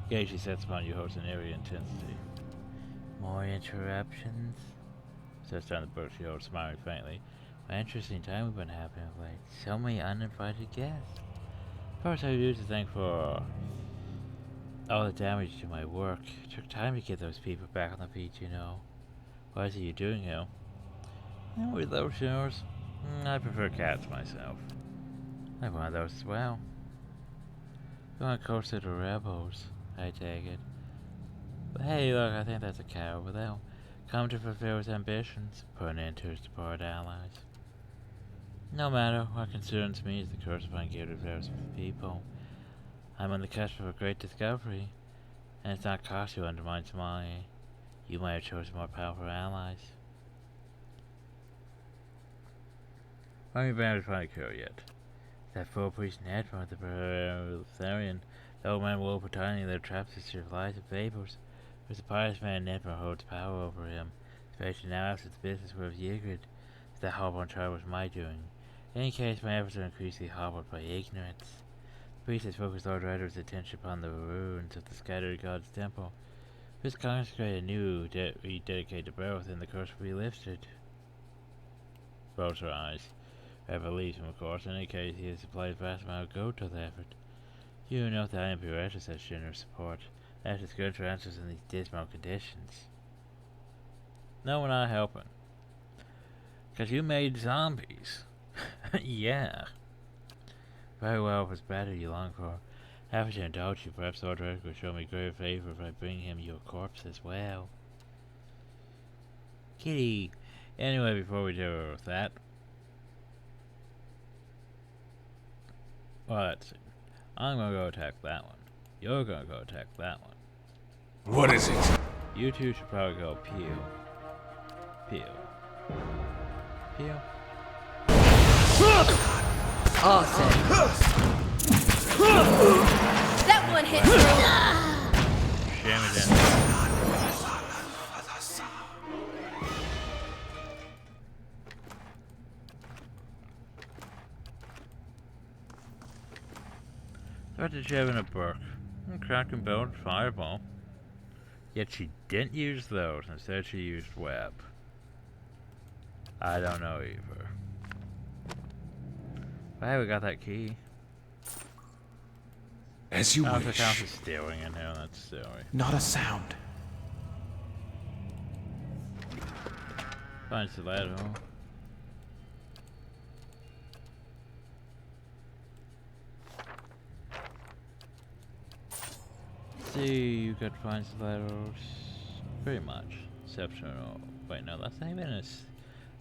Gaze she sets upon you holds an eerie intensity. More interruptions? Sets down the book she holds, smiling faintly. What an interesting time we've been having of late. So many uninvited guests. First, I do to thank for all the damage to my work. It took time to get those people back on the feet, you know. What is it you're doing here? We love yours. I prefer cats myself. I have one of those as well. Going closer to rebels, I take it. But hey, look, I think that's a cat over there. Come to fulfill his ambitions, put an end to his departed allies. No matter, what concerns me is the curse upon gifted affairs with people. I'm on the cusp of a great discovery, and it's not cost you undermines mine. You might have chosen more powerful allies. I haven't been able to find a cure yet. That full priest Nedman with the Therian, the old man will pretending their traps to survive the vapors. There's the pious man Nedman holds power over him, especially now after the business with Ygritte. That hobble trial was my doing. In any case, my efforts are increasingly hobbled by ignorance. The priest has focused Lord Rider's attention upon the ruins of the scattered god's temple. This consecrated new rededicated barrel within the curse will be lifted. Rolls her eyes. I believes him, of course. In any case, he has supplied vast amount of gold to the effort. You know that I am bereft of such generous support. That is good for answers in these dismal conditions. No, we're not helping. 'Cause you made zombies. Yeah. Very well, if it's better you long for. Happy to indulge you. Perhaps Lord Reddick will show me greater favor if I bring him your corpse as well. Kitty. Anyway, before we do with that. Well, let's see. I'm gonna go attack that one. You're gonna go attack that one. What is it? You two should probably go peel. Peel. Peel. Awesome. That one hit me! Shame it down. What did she have in a book? Crack and build fireball. Yet she didn't use those. Instead she used web. I don't know either. But hey, we got that key. As you I don't wish. think I'm stealing in here. That's silly. Not a sound. Find stiletto. See, you could find stilettos pretty much. Exceptional. Wait, no, that's not even it's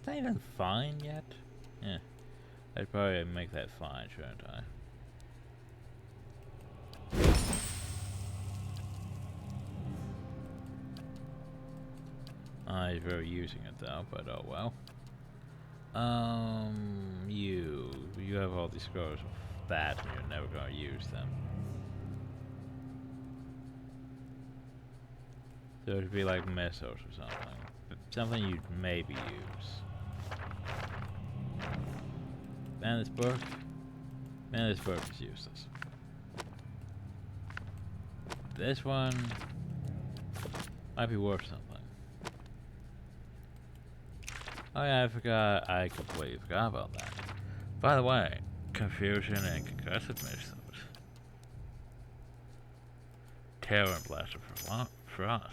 not even fine yet. Yeah, I'd probably make that fine, shouldn't I? I'm very using it though, but oh well. You have all these scrolls of that, and you're never gonna use them. So it'd be like mesos or something. Something you'd maybe use. Man, this book is useless. This one might be worth something. Oh yeah, I completely forgot about that. By the way, confusion and concussive missiles. Terror Blaster for Frost.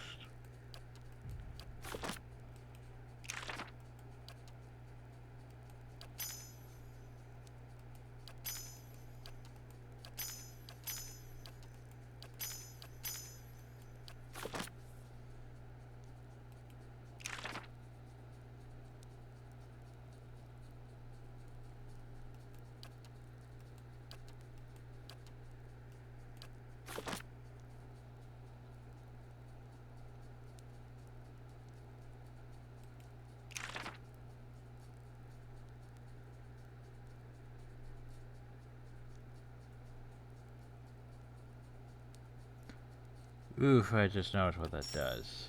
Oof, I just noticed what that does.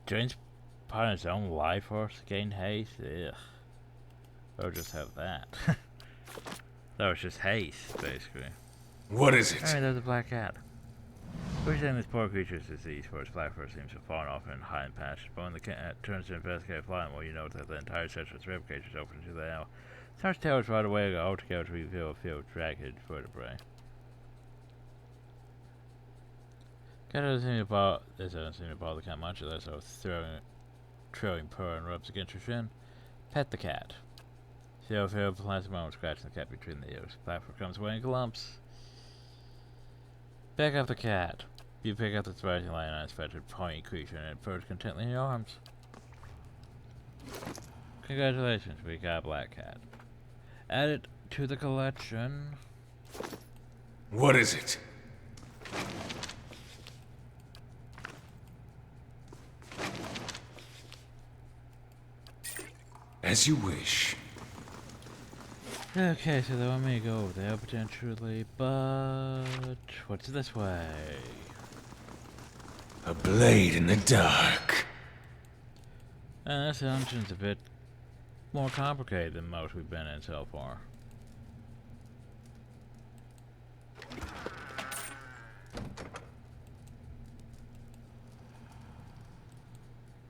Drains upon its own life force to gain haste? Ugh. Or just have that. That was just haste, basically. What is it? Alright, there's a black cat. We're saying this poor creature's disease for its black fur seems to have fallen off in high and patched, but when the cat turns to investigate flying, well, you notice that the entire section of its ribcage is open to the air. Starts tails right away altogether to reveal a field of jagged vertebrae. Cat doesn't seem to bother the cat much, unless I was throwing purr and rubs against your shin. Pet the cat. See how fair plastic moment scratching the cat between the ears. Platform comes away in clumps. Back up the cat. You pick up the thriving lionized fettered pointy creature and it purrs contentedly in your arms. Congratulations, we got a black cat. Add it to the collection. What is it? As you wish. Okay, so they want me to go over there potentially, but what's this way? A blade in the dark. This dungeon's a bit more complicated than most we've been in so far.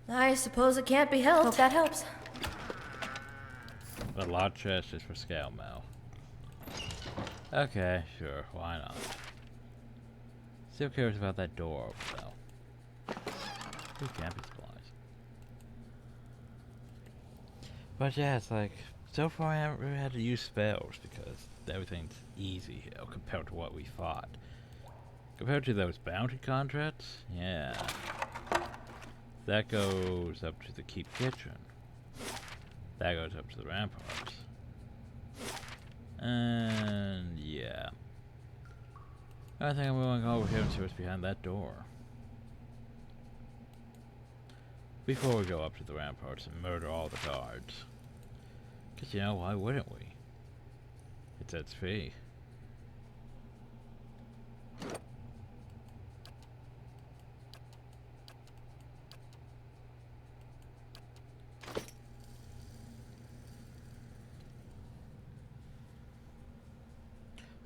I suppose it can't be helped. Hope that helps. But a lot of chest is for scale mail. Okay, sure, why not? Still curious about that door over though. Ooh, camping supplies. But yeah, it's like, so far I haven't really had to use spells because everything's easy here compared to what we fought. Compared to those bounty contracts, yeah. That goes up to the Keep Kitchen. That goes up to the ramparts. And yeah. I think I'm going to go over here and see what's behind that door. Before we go up to the ramparts and murder all the guards. Because you know, why wouldn't we? It's at fee.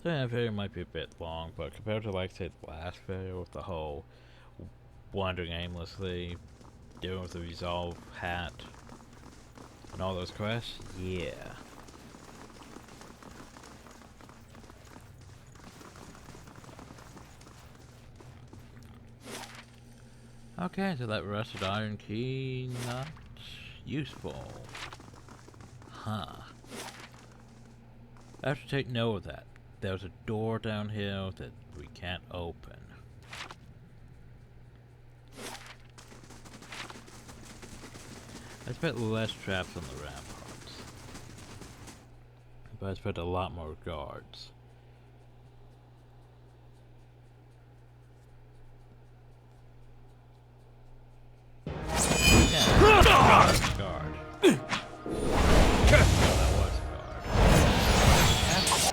So yeah, that video might be a bit long, but compared to, like, say, the last video with the whole wandering aimlessly, dealing with the Resolve hat, and all those quests, yeah. Okay, so that rusted iron key, not useful. Huh. I have to take note of that. There's a door down here that we can't open. I expect less traps on the ramparts. But I expect a lot more guards. Yeah, guard. That was a guard. That's a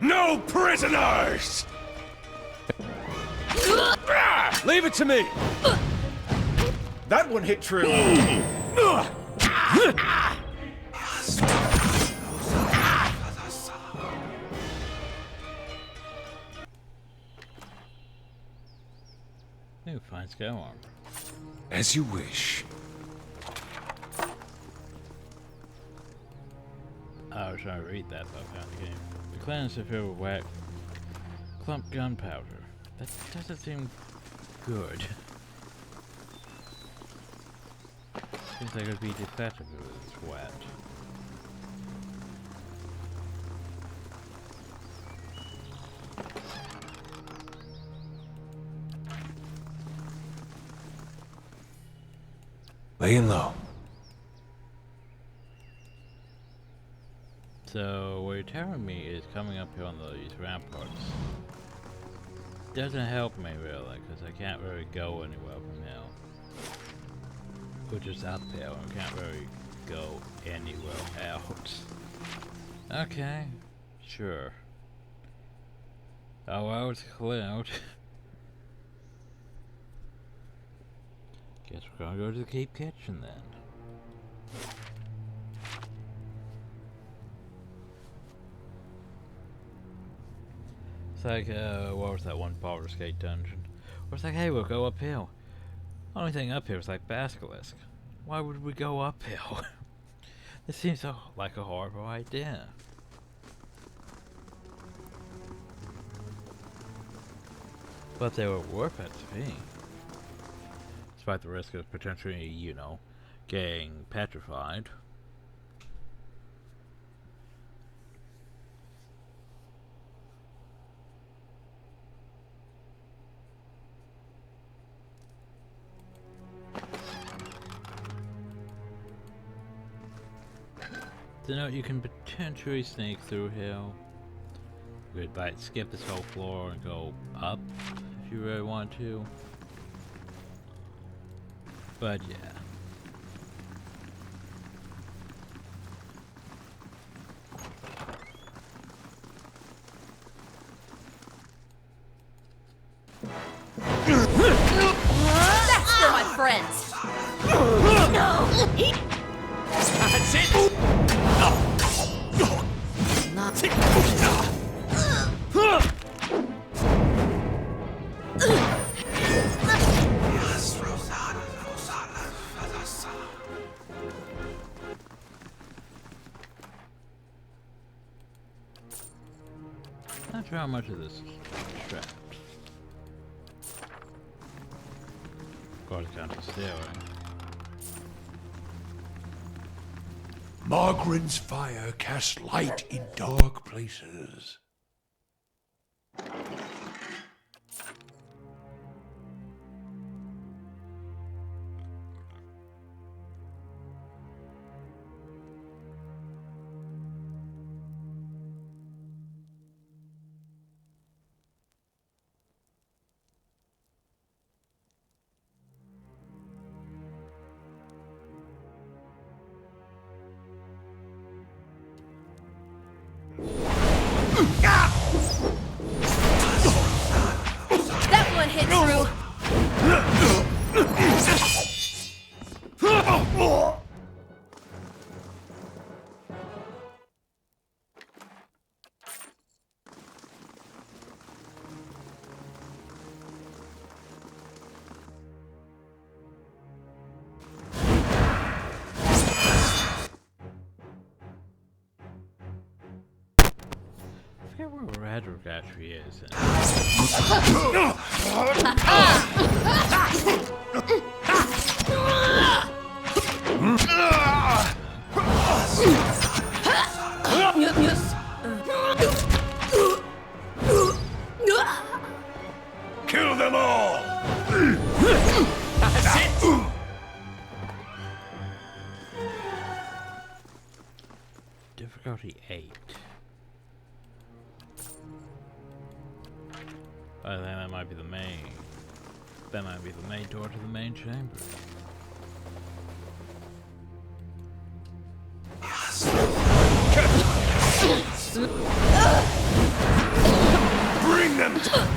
No prisoners! Leave it to me! That one hit true. Ooh, fine scale armor. As you wish. I was trying to read that, but I found the game. The cleanse is filled with wet clump gunpowder. That doesn't seem good. Seems like it would be defective if it's wet. Laying low. So, what you're telling me is coming up here on these ramparts doesn't help me really, because I can't really go anywhere from here. Which is uphill, and can't really go anywhere else. Okay, sure. Oh well, it's cleared. Guess we're gonna go to the Cape Kitchen then. It's like, what was that one Baldur's Gate dungeon? Where it's like, hey, we'll go uphill. Only thing up here is like Basilisk. Why would we go uphill? This seems like a horrible idea. But they were worth it to me. Despite the risk of potentially, you know, getting petrified. To note, you can potentially sneak through here. You could like skip this whole floor and go up if you really want to. But yeah. That's for my friends! No! That's it! Not sure how much of this is trapped. Of course, count the stairway. Margaren's fire casts light in dark places. That one hit through! I forget where Radric actually is. Kill them all! That's it! Difficulty 8. I think that might be the main. That might be the main door to the main chamber. Bring them to...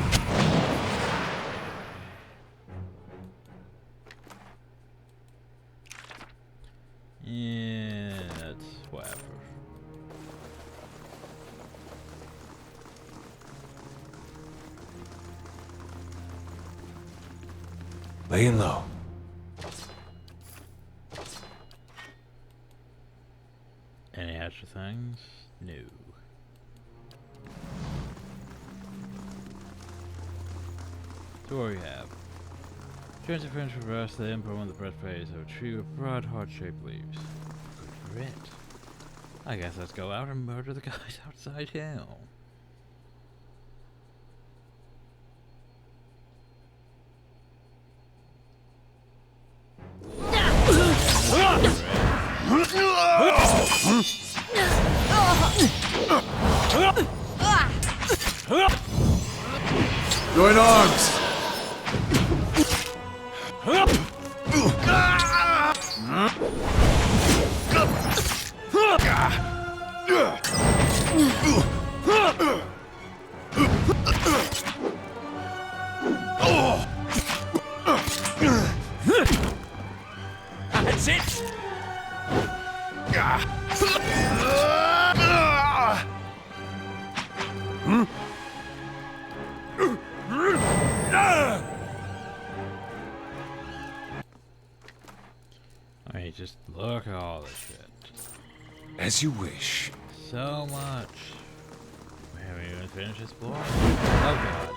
Yeah, that's whatever. Laying low. Any extra things? No. So what do we have? Chance of finish reverse the emperor on the breastplate of a tree with broad heart-shaped leaves. Good for it. I guess let's go out and murder the guys outside town. Join arms! That's it! I mean, just look at all this shit. As you wish. So much. We haven't even finished exploring. Oh god,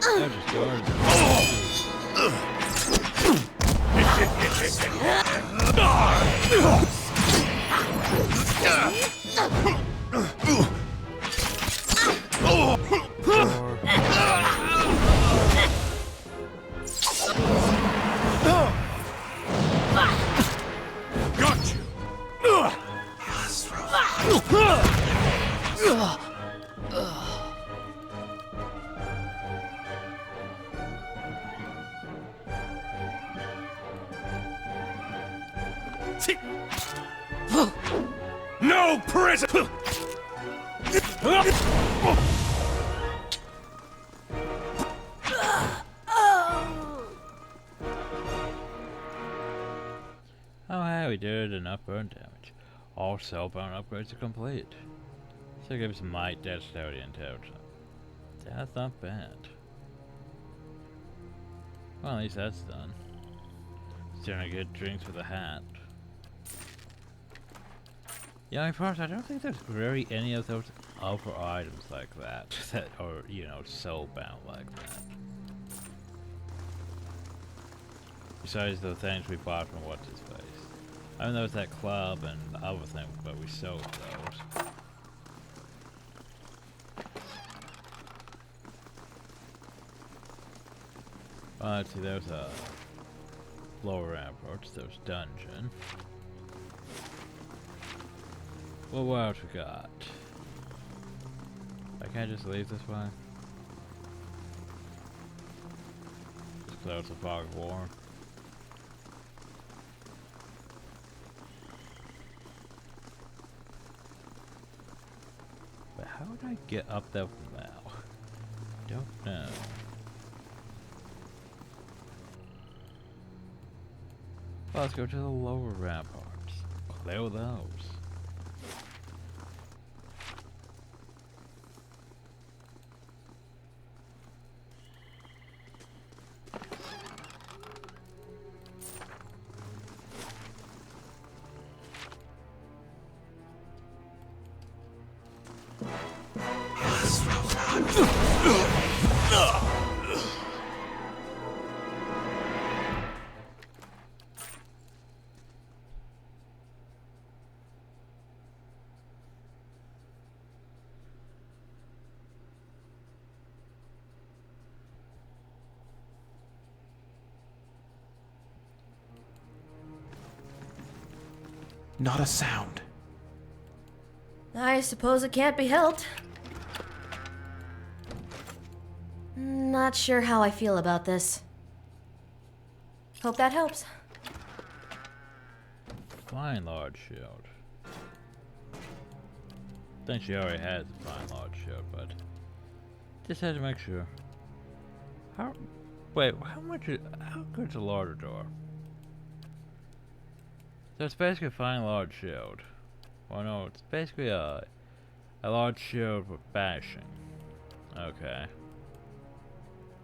they're just guards. Got you! No prison! Oh hey, we did enough burn damage. All cellbound upgrades are complete. So it gives might, dexterity, and intelligence. That's not bad. Well, at least that's done. Still gonna get drinks with a hat. Yeah, of course, I don't think there's really any of those other items like that that are, you know, soulbound like that. Besides the things we bought from what's his face. I know there's that club and other things, but we sold those. Well, let's see, there's a lower ramparts, there's dungeon. Well, what else we got? I can't just leave this way. Just close the fog of war. But how would I get up there from now? Don't know. Well, let's go to the lower ramparts. Clear those. Not a sound. I suppose it can't be helped. Not sure how I feel about this. Hope that helps. Fine large shield. I think she already has a fine large shield, but just had to make sure. Wait, how good's a larger door? So it's basically a fine large shield. Well no, it's basically a large shield with bashing. Okay.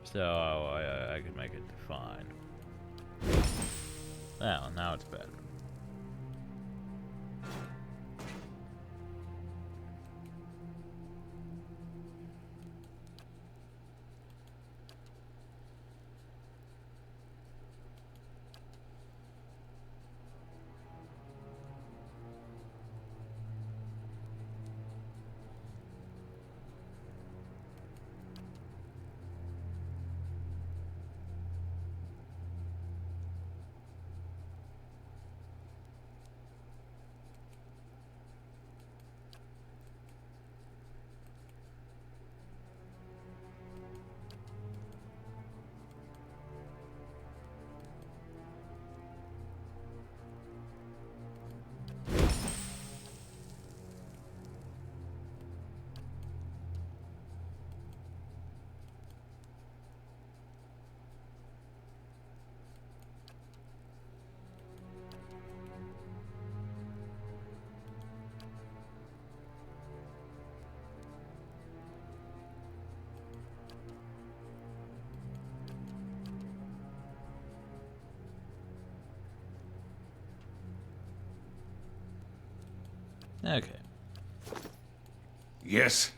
So I could make it fine. Now it's better. Okay. Yes.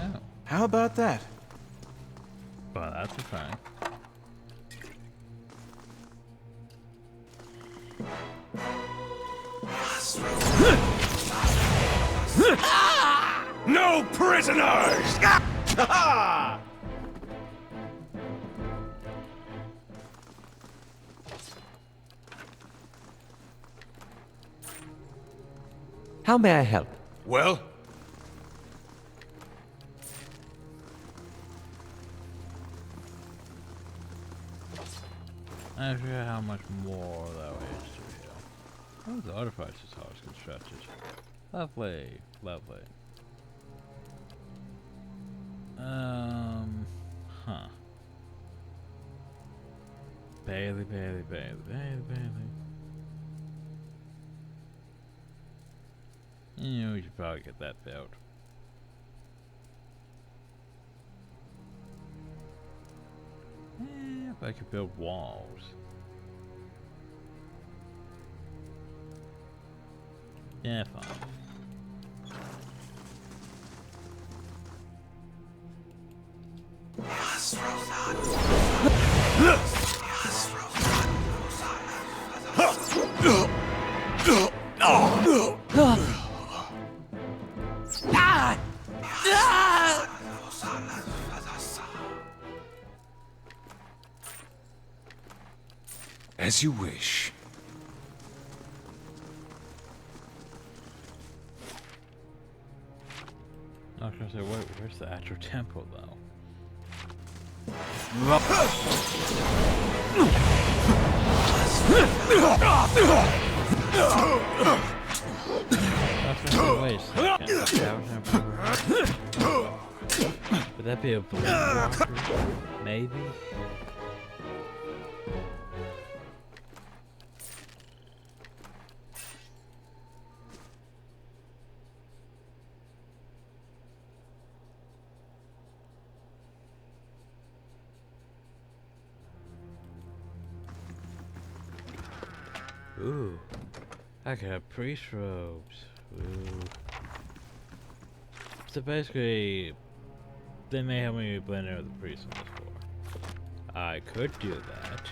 Oh. How about that? Well, that's a fine. No prisoners! How may I help? Well, I forget how much more that is to here. Oh, the artifice is how it's constructed. Lovely, lovely. Huh. Bailey. You know, we should probably get that built. If I could build walls. Yeah, fine. as you wish. I was gonna say, wait, where's the actual temple though? That's gonna wait a second. Would that be a blue walker? Maybe? Ooh, I could have priest robes. Ooh. So basically, they may help me blend in with the priest on this floor. I could do that,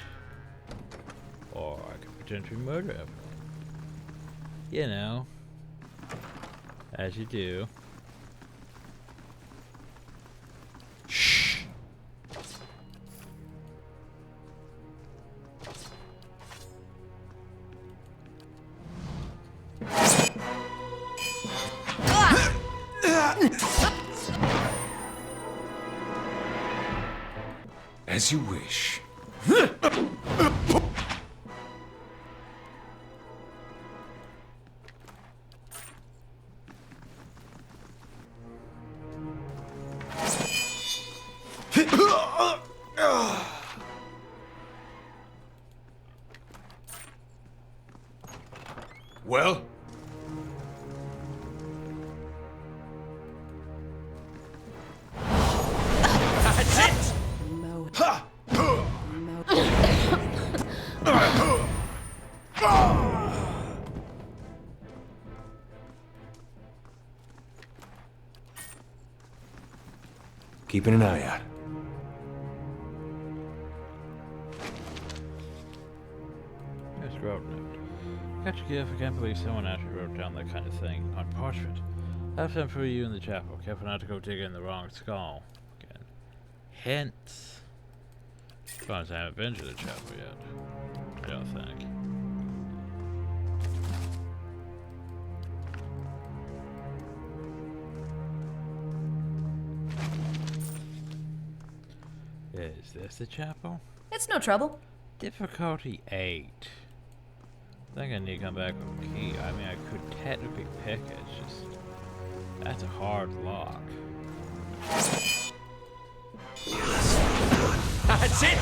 or I could potentially murder everyone. You know, as you do. Shh. As you wish. Well? That's it! Ha! Keeping an eye out. Nice road note. Got your gift. I can't believe someone actually wrote down that kind of thing on parchment. I have something for you in the chapel. Careful not to go digging the wrong skull. Again. Hence. As long as I haven't been to the chapel yet. I don't think. Is this the chapel? It's no trouble. Difficulty 8. I think I need to come back with a key. I mean, I could technically pick it. It's just... That's a hard lock. That's it!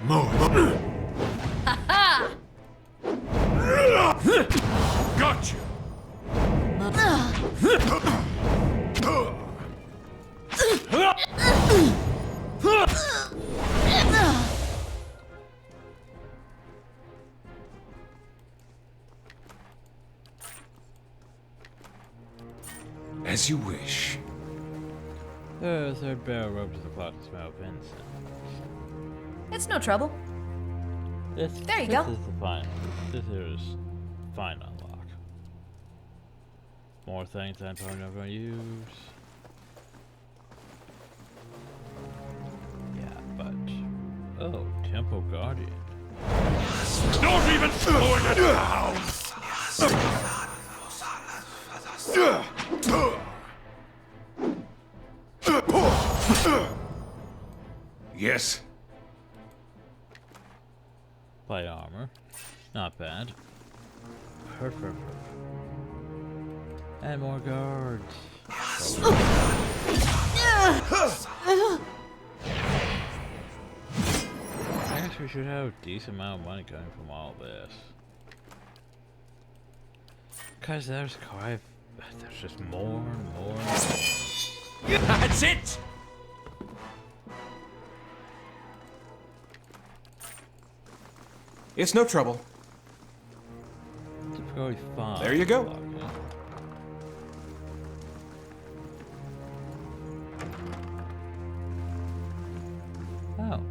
More. Got you! As you wish. The third barrel rope to the clock to smell of incense. It's no trouble. This, There you this go. is the final. This is fine unlock. More things I'm probably not going to use. Yeah, but oh, Temple Guardian. Not even throwing it down! Yes. Plate armor, not bad. Perfect. And more guards. I guess we should have a decent amount of money coming from all this. Cause there's just more and more. That's it! It's no trouble. Difficulty 5. There you go. Okay. Oh.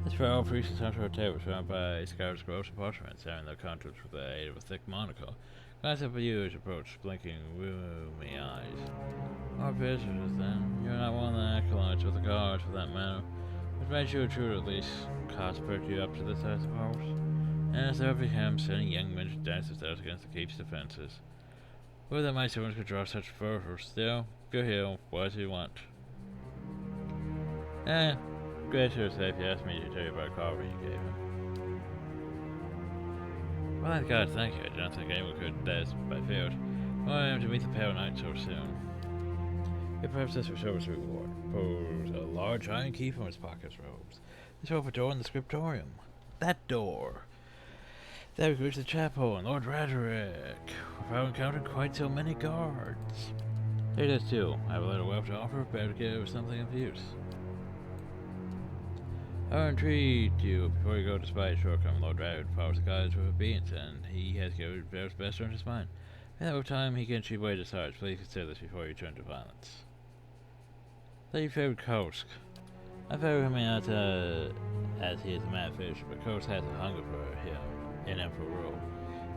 This barrel frees the central table surrounded by scars, gross parchments, having their contents with the aid of a thick monocle. Glance up at you as you approach, blinking roomy eyes. Our visitors, then. You're not one of the acolytes or the guards, for that matter. What made you a true, at least? Cost put you up to this, I suppose? And as there became sending young men to dance themselves against the keep's defenses. Whether that my servants could draw such fervor, still, go heal, what do you want? Great to safe, he asked me to tell you about a carver you gave him. Well, I've got to thank you. I don't think anyone could do this by field. Well, I am to meet the Pale Knight so soon. If perhaps this for service reward. Pulls a large iron key from his pocket's robes. This opens a door in the scriptorium. That door. There we reach the chapel and Lord Raderick. I've encountered quite so many guards. There it is too. I have a little wealth to offer, better to get it with something of use. I entreat you, before you go to spy shortcoming, Lord Raderick follows the guides with obedience, and he has given his best on his mind. And over time he can achieve what he desires. Please consider this before you turn to violence. That your favorite Kosk. I favor him out as he is a mad fish, but Kosk has a hunger for him in him for rule.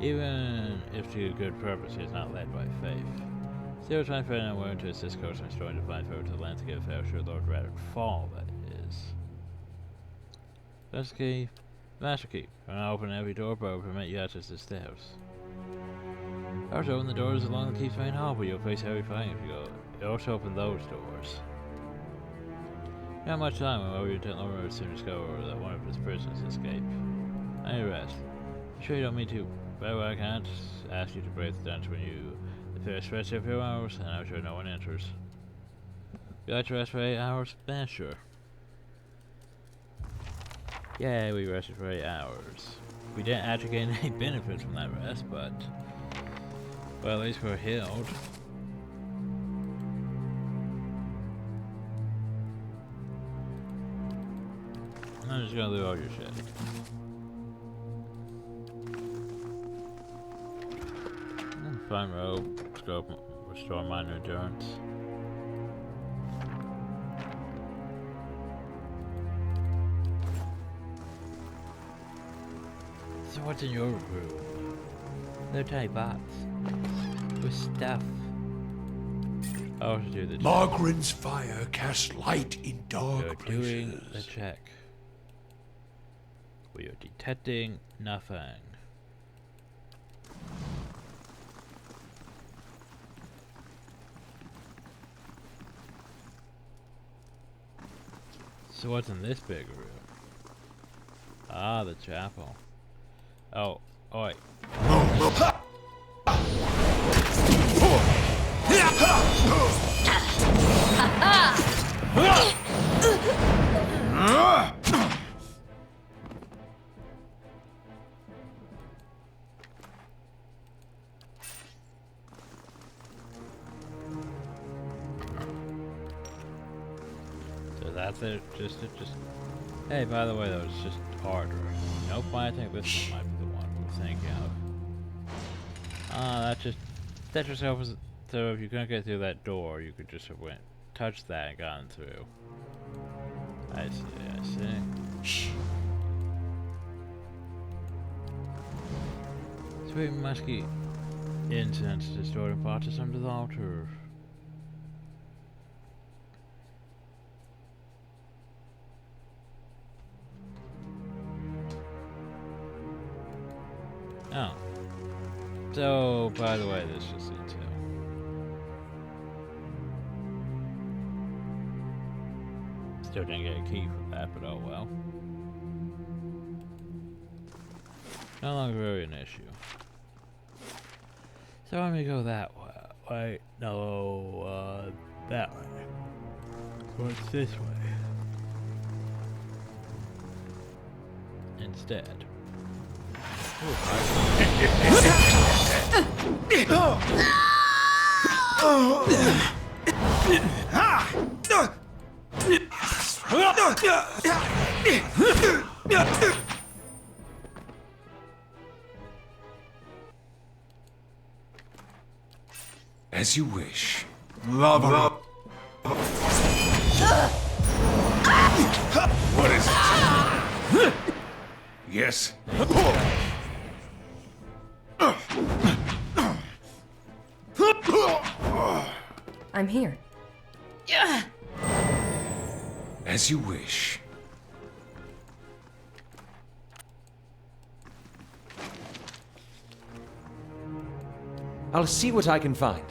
Even if to good purpose, he is not led by faith. Still trying to find out where to assist Kosk in restoring divine favor to the land to give fair sure Lord Raderick fall, that is. That's the key. Master key. When I open every door, but will permit you access to the stairs. Also open the doors along the keep's main hall, but you'll face heavy fighting if you go. You also open those doors. Not much time, however, your tent will soon discover that one of his prisoners escaped. I need rest. I'm sure you don't mean to, but I can't ask you to brave the dungeon when you first rest a few hours, and I'm sure no one enters. Would you like to rest for 8 hours? Eh, sure. Yeah, we rested for 8 hours. We didn't actually gain any benefits from that rest, but well, at least we're healed. I'm just gonna do all your shit. Fine rope, scope, restore minor endurance. So what's in your room? They're tiny box with stuff. I want to do the check. Margaren's fire casts light in You're dark doing the places. check. We are detecting nothing. So what's in this big room? Ah, the chapel. Oh, oi. So that's it. Just. Hey, by the way, that was just harder. Nope, I think this one might be the one we're thinking of. That just set yourself as So if you couldn't get through that door, you could just have went, touched that and gotten through. I see. Shh. Sweet musky incense distorting parts under the altar. Oh. So, by the way, this just leads to. Still didn't get a key for that, but oh well. No longer really an issue. So let me go that way. Wait, no, that way. What's this way? Instead. As you wish. Lava. What is it? Yes. I'm here. As you wish. I'll see what I can find.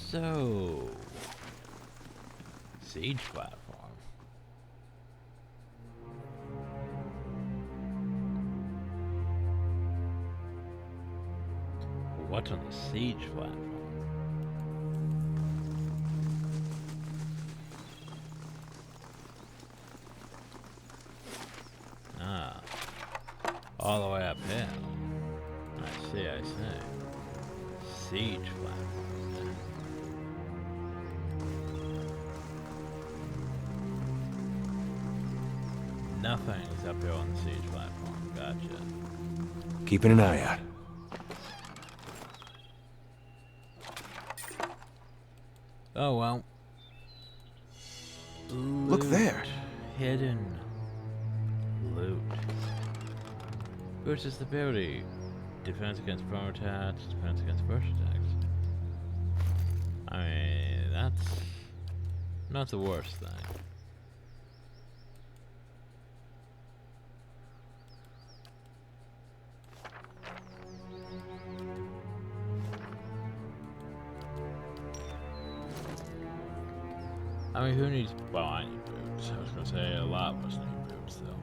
So, siege platform. What's on the siege platform? Ah, all the way up here. I see. Siege platform. Nothing is up here on the siege platform. Gotcha. Keeping an eye out. Oh well. Look there. Hidden loot. Boosts stability. Defense against prone attacks. Defense against burst attacks. I mean, that's not the worst thing. I mean, who needs... Well, I need boots. I was gonna say a lot of us need boots, though.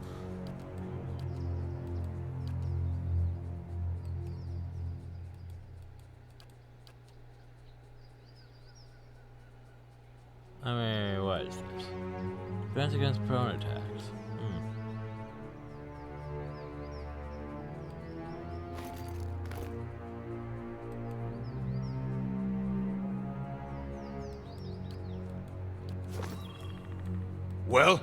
I mean, what is this? Defense against prone attacks. Well?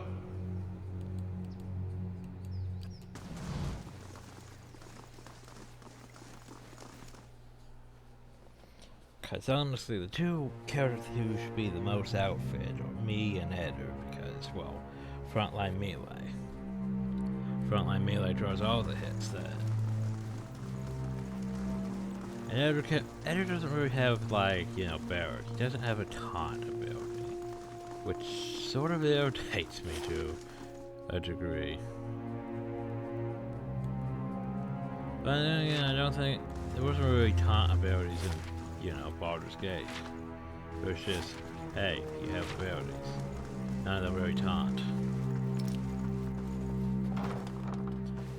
Because honestly, the two characters who should be the most outfit are me and Eder, because, well, frontline melee. Frontline melee draws all the hits that. And Eder doesn't really have, like, you know, barracks. He doesn't have a taunt ability, which sort of irritates me to a degree. But then again, I don't think there wasn't really taunt abilities in, you know, Baldur's Gate. It was just, hey, you have abilities. None of them really taunt.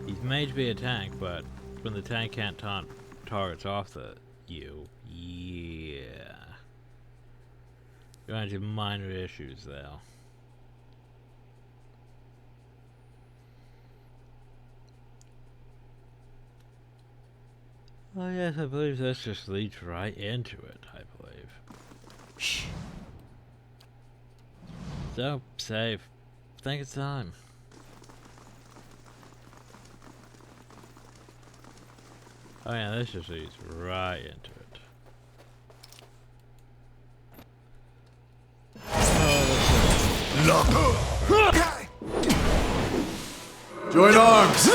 He's made to be a tank, but when the tank can't taunt targets off you, yeah. You're going to minor issues though. Oh yes, I believe this just leads right into it, I believe. Shh. So, save. think it's time. Oh yeah, this just leads right into it. Join arms!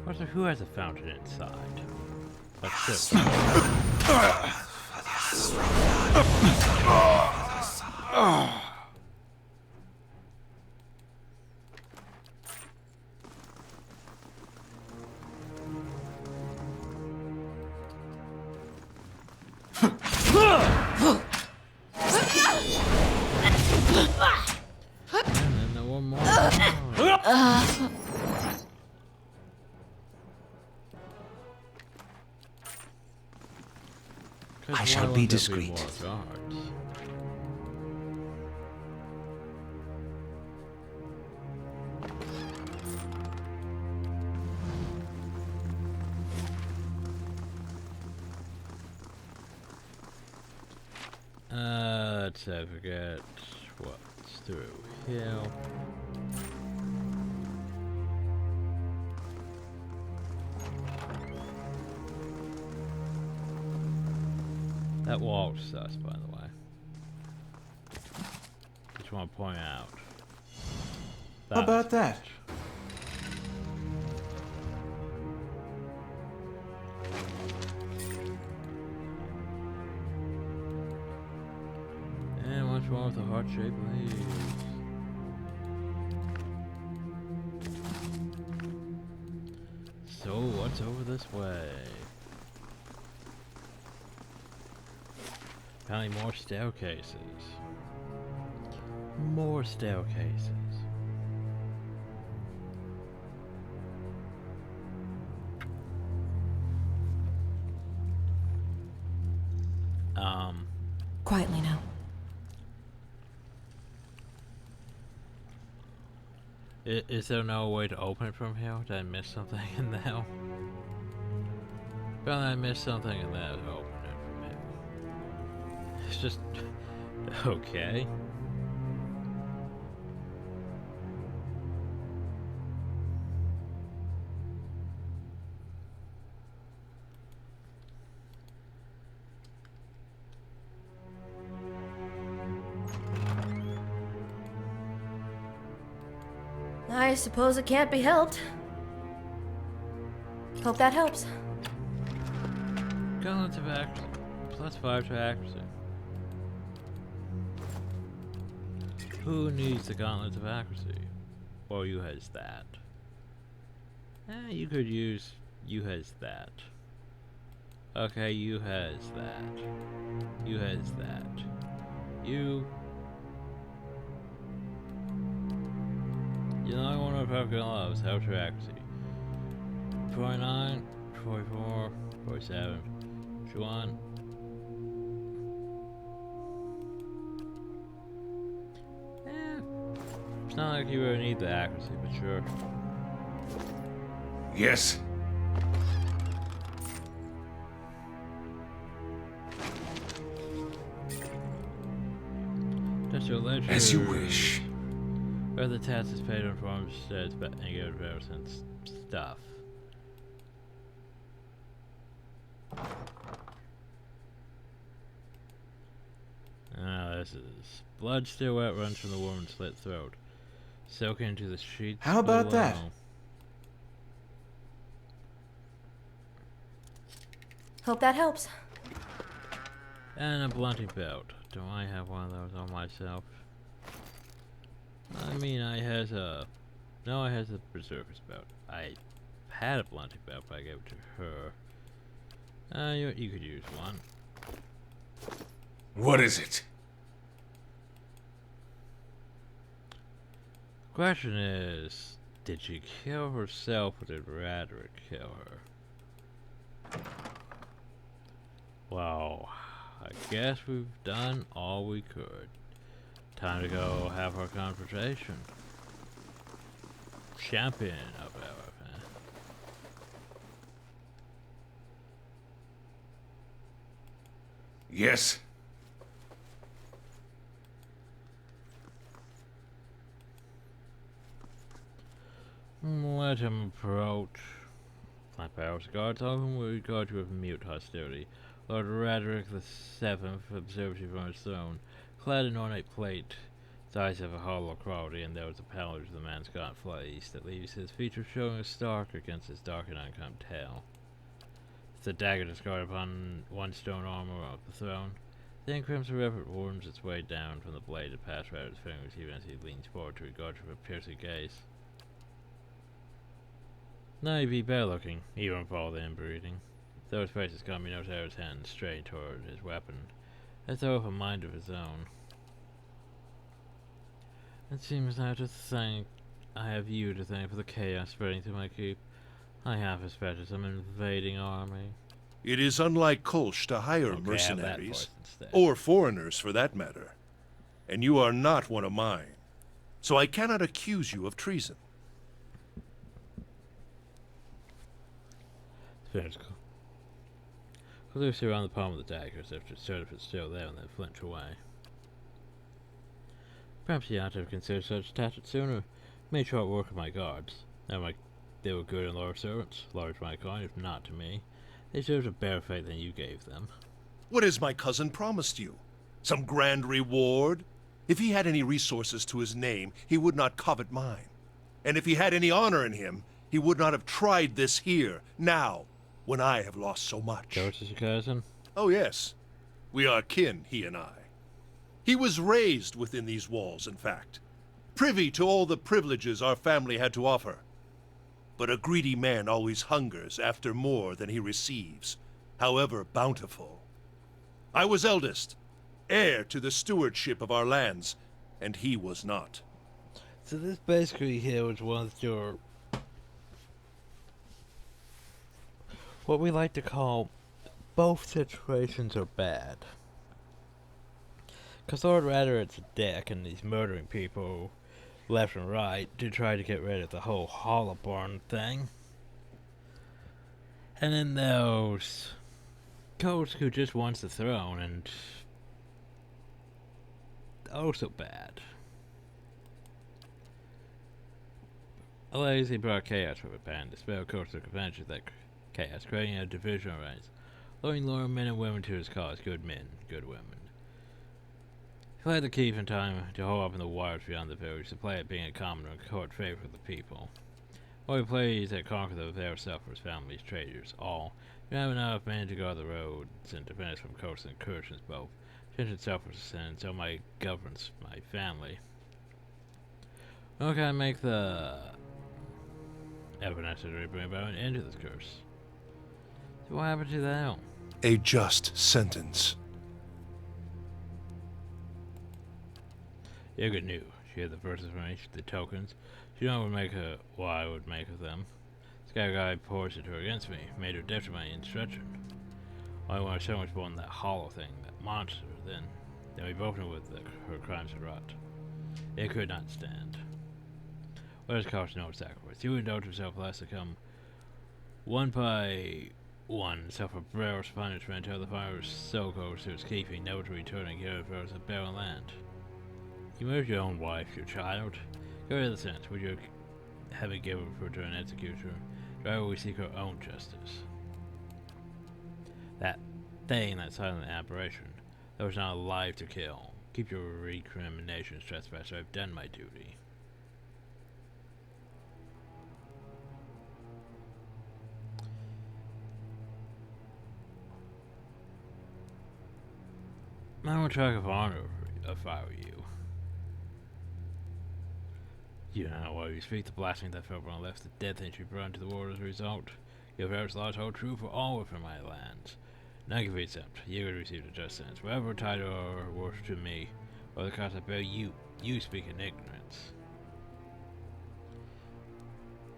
Wonder who has a fountain inside? Let's do and then one more. I shall be discreet. Let's forget what's through here. That wall sus, by the way. Just want to point out. How about that? And what's wrong with the heart-shaped leaves? So, what's over this way? Apparently more staircases. More staircases. Quietly now. Is there no way to open it from here? Did I miss something in there? Apparently I missed something in there to open it from here. It's just... okay. I suppose it can't be helped. Hope that helps. Gauntlets of accuracy. +5 to accuracy. Who needs the gauntlets of accuracy? Well, you has that. You could use you has that. Okay, you has that. You has that. You know one of perfect loves, how to accuracy. 29, 44, 47, 51. It's not like you really need the accuracy, but sure. Yes? That's your ledger. As you wish. Where the task is paid on forms, says but negative and stuff. This is blood still wet runs from the woman's slit throat, soaking into the sheets. How about below. that? Hope that helps. And a blunting belt. Do I have one of those on myself? I mean, I has a... No, I has a berserker's belt. I had a blunting belt, but I gave it to her. You could use one. What is it? Question is, did she kill herself or did Raderick kill her? Well, I guess we've done all we could. Time to go have our confrontation. Champion of everything. Yes? Let him approach. My powers guards often will regard you with mute hostility. Lord Raderick the Seventh observes you from his throne, clad in ornate plate. His eyes have a hollow quality, and there is a pallor to the man's gaunt face that leaves his features showing stark against his dark and unkempt tail. The dagger discarded upon one stone armor of the throne. The crimson rivet worms its way down from the blade and past Raderick's fingers even as he leans forward to regard you with a piercing gaze. Now he'd be better looking, even for all the inbreeding. Though his face is calm, you notice how his hand strayed toward his weapon, as though with a mind of his own. It seems now to think I have you to thank for the chaos spreading through my keep. I have expected some invading army. It is unlike Kolsch to hire Okay, mercenaries, instead. or foreigners for that matter. And you are not one of mine, so I cannot accuse you of treason. Physical. Loose around the palm of the dagger as if to assert if it's still there and then flinch away. Perhaps he ought to have considered such tactics sooner. Made short work of my guards. They were good and loyal servants, loyal to my kind, if not to me. They deserved a better fate than you gave them. What has my cousin promised you? Some grand reward? If he had any resources to his name, he would not covet mine. And if he had any honor in him, he would not have tried this here, now, when I have lost so much. George is your cousin? Oh yes. We are kin, he and I. He was raised within these walls, in fact. Privy to all the privileges our family had to offer. But a greedy man always hungers after more than he receives, however bountiful. I was eldest, heir to the stewardship of our lands, and he was not. So this basically here was one of your... what we like to call both situations are bad. Because Lord Raderick's a dick and he's murdering people left and right to try to get rid of the whole Hollowborn thing. And then there's Ghost who just wants the throne and also bad. Alas, he brought chaos with it, and the spell Ghost took advantage of that chaos, creating a division of ranks, luring loyal men and women to his cause, good men, good women. He led the keep in time to hold up in the waters beyond the village, to play at being a commoner and court favor of the people. While he plays at conquer the very self-his family's traitors, all, you have enough men to guard the roads and defend us from coasts and incursions both. Change itself was a sin, so my governs my family. How can I make the ever necessary to bring about an end to this curse? So what happened to the elm? A just sentence. Yoga knew. She had the verses from each of the tokens. She knew what I would make of them. Sky Guy forced it to her against me, made her deaf to my instruction. I wanted so much more than that hollow thing, that monster, then we both knew what her crimes had wrought. It could not stand. What has cost no sacrifice? He would indulge himself lest to come one by one, suffer barbarous punishment until the fire was so close to his keeping, never to return again for us a barren land. You murdered your own wife, your child. Go to the sense, would you have it given for to an executioner? Rather we seek our own justice. That thing, that silent aberration, that was not alive to kill. Keep your recriminations, trespasser. I've done my duty. I would track of honor if I were you. You know why you speak the blasting that fell when I left the death entry brought to the war as a result. Your parents lost hold true for all within my lands. Now give it up. You would receive a just sentence. Whatever title or worth to me, or the cost I bear you speak in ignorance.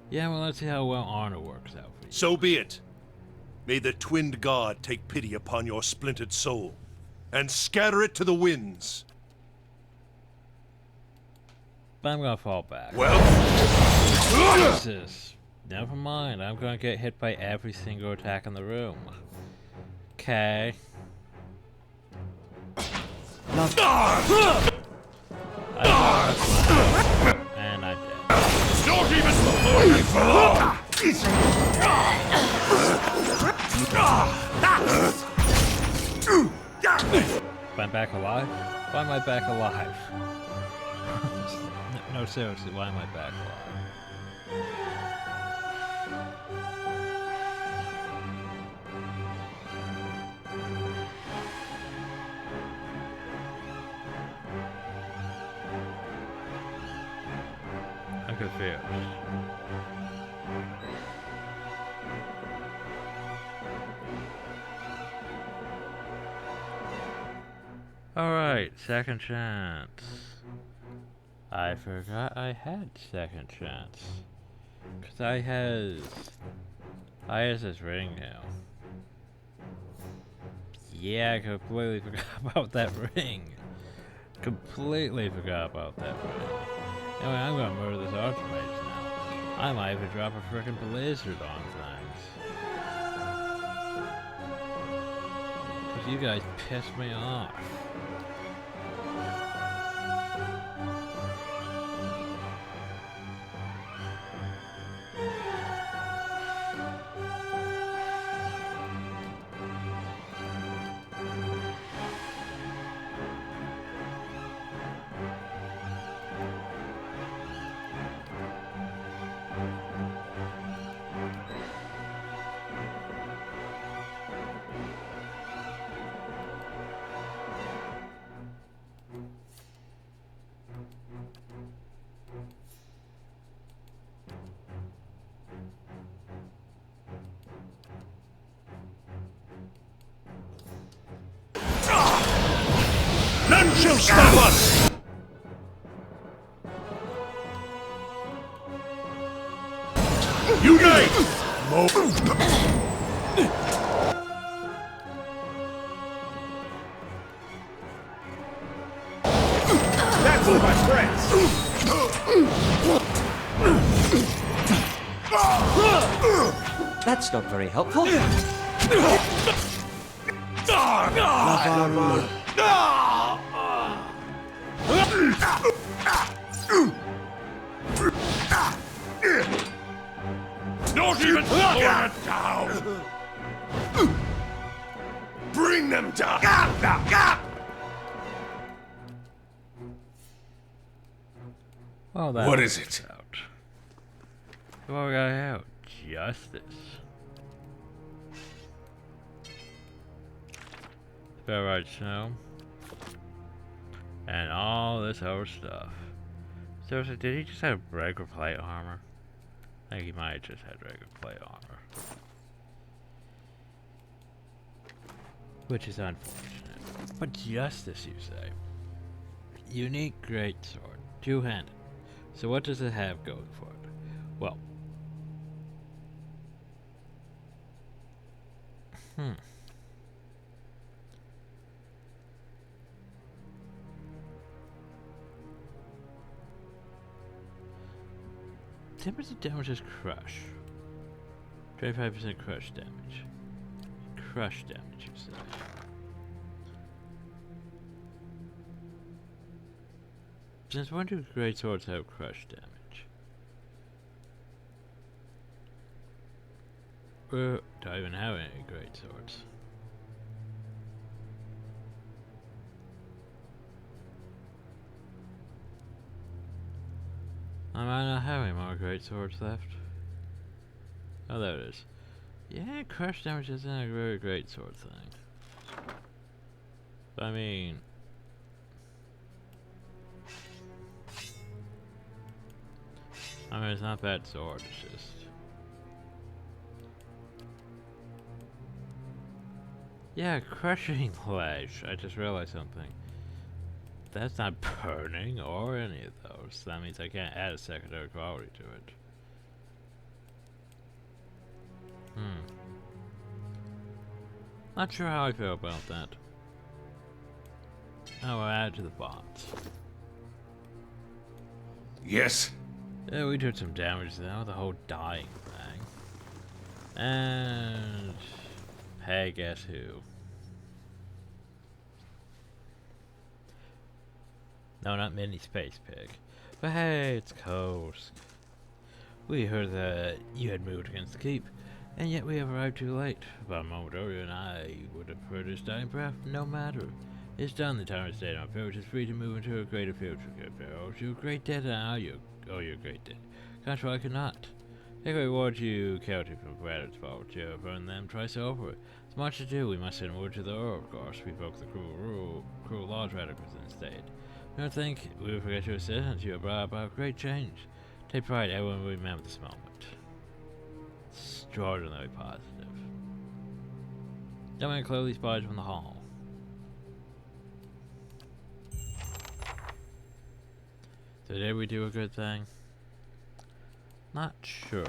Yeah, well, let's see how well honor works out for you. So be it. May the twinned god take pity upon your splintered soul, and scatter it to the winds. But I'm gonna fall back. Well, Jesus. Never mind, I'm gonna get hit by every single attack in the room. Okay. And I did. don't even hold me for long. I'm back alive? Why am I back alive? No, seriously, why am I back alive? I'm confused. Alright, second chance. I forgot I had second chance. Cause I has this ring now. Yeah, I completely forgot about that ring. Completely forgot about that ring. Anyway, I'm gonna murder this archmage now. I might even drop a frickin' blizzard on things. Cause you guys pissed me off. None shall stop us! Unite! That's all, my friends! That's not very helpful. Don't even slow it down! Bring them down! Well, that What is it? Out. What we got here? Justice. Spellrite snow. And all this other stuff. Seriously, did he just have regular plate armor? I think he might have just had regular plate armor. Which is unfortunate. But justice, you say? Unique greatsword. Two-handed. So what does it have going for it? Well. Temperature damage is crush. 25% crush damage. Crush damage, you say. Since when do great swords have crush damage? Do I even have any great swords? I might not have any more great swords left. Oh, there it is. Yeah, crush damage isn't a very great sword thing. I mean, it's not that sword, it's just... Yeah, crushing lash. I just realized something. That's not burning or any of those. That means I can't add a secondary quality to it. Not sure how I feel about that. Oh, we'll add it to the bots. Yes. Yeah, we did some damage there with the whole dying thing. And... hey, guess who? No, not Mini Space Pig. But hey, it's Kosk. We heard that you had moved against the keep, and yet we have arrived too late. About a moment earlier, and I would have heard his dying breath. No matter. It's done. The tyrant state on Pharaoh is free to move into a greater future. Good Pharaoh, you're great dead, and now you're great dead. Contra, I cannot. Take away what you counted from Braddock's fault. You have earned them twice over. It's much to do. We must send word to the Earl, of course. We broke the cruel laws Radicals instead. I don't think we will forget your assistance. You have brought about great change. Take pride, everyone will remember this moment. Extraordinarily positive. Don't want to clear these bodies from the hall. So did we do a good thing? Not sure.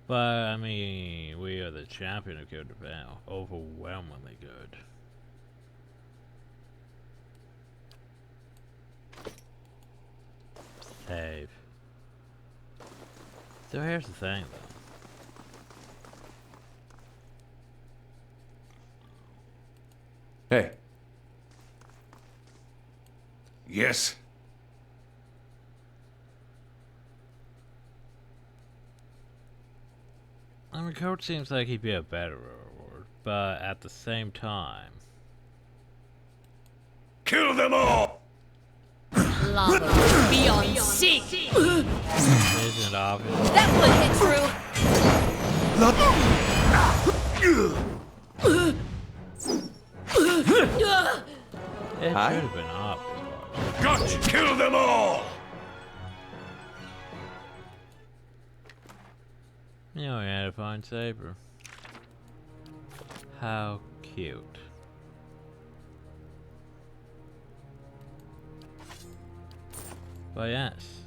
But, I mean, we are the champion of Good Battle. Overwhelmingly good. Save. So here's the thing, though. Hey. Yes. I mean, Coach seems like he'd be a better reward, but at the same time... Kill them all! Lava beyond sea. Isn't it obvious? That one hit It Hi. should have been obvious. Gotcha! Kill them all! You know, we had to find Saber. How cute. But yes.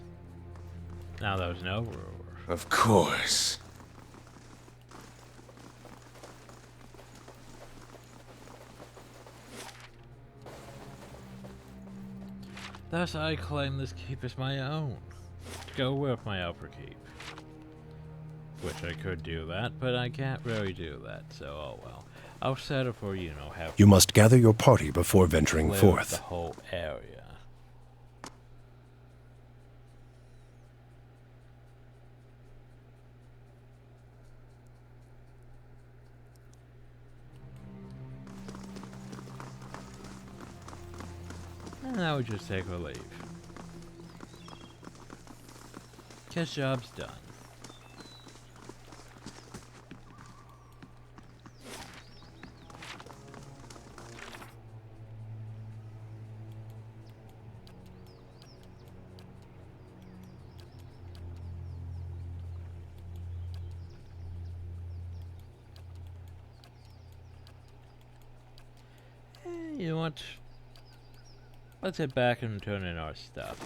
Now there's no reward. Of course. Thus I claim this keep as my own. To go with my upper keep. Which I could do that, but I can't really do that, so oh well. I'll settle for, you know, have You must gather your party before venturing clear forth. the whole area. And now we just take our leave. Kiss job's done. You know what? Let's head back and turn in our stuff.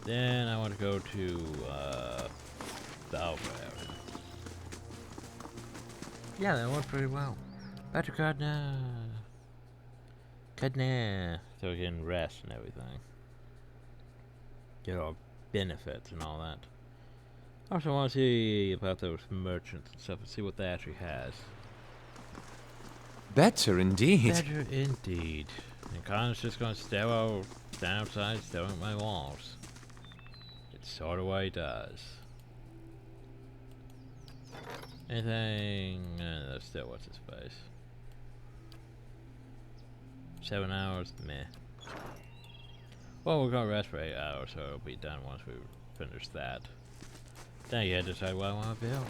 Then I want to go to the Alpha area. Yeah, that went pretty well. Back to Cardna. So we can rest and everything. Get our benefits and all that. Also want to see about those merchants and stuff and see what they actually has. Better indeed. Better indeed. And Connor's just gonna stand outside, staring at my walls. It's sort of what he does. Anything? That's still what's his face. 7 hours? Meh. Well, we're gonna rest for 8 hours, so it'll be done once we finish that. Then you decide what I want to build.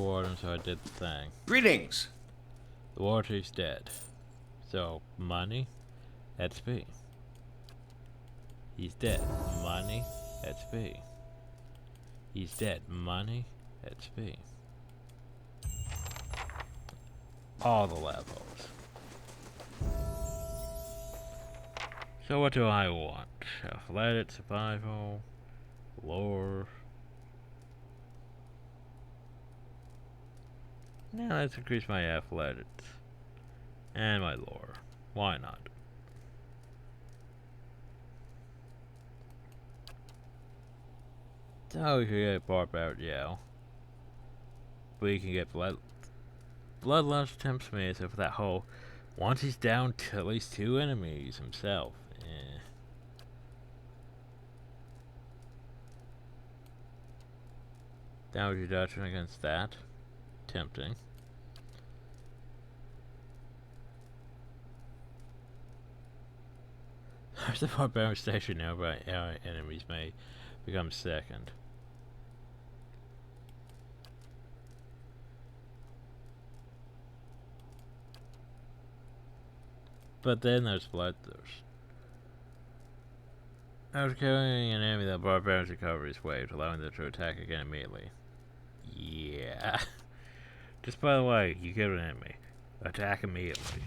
warden, so I did the thing. Greetings. The war chief's dead. So, money, XP. He's dead. Money, XP. He's dead. Money, XP. All the levels. So what do I want? Athletic, survival, lore. Now let's increase my athletics. And my lore. Why not? So we can get Barbaric Yell. We can get Bloodlust tempts me, so for that whole once he's down to at least 2 enemies himself. Damage reduction against that. Tempting. There's the Barbaric station now, but enemies may become second. But then there's Bloodthirst. After killing an enemy, the Barbarian's recovery is waived, allowing them to attack again immediately. Yeah. Just by the way, you kill an enemy. Attack immediately.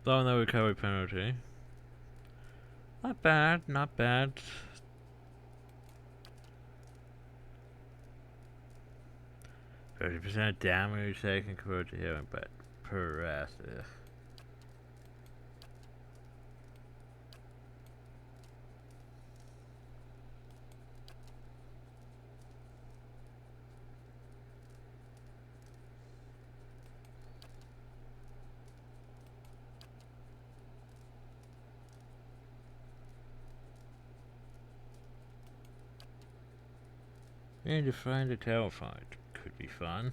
Low no recovery penalty. Not bad, not bad. %% damage taken compared to healing, but per rest. Ugh. And to find a terrified could be fun.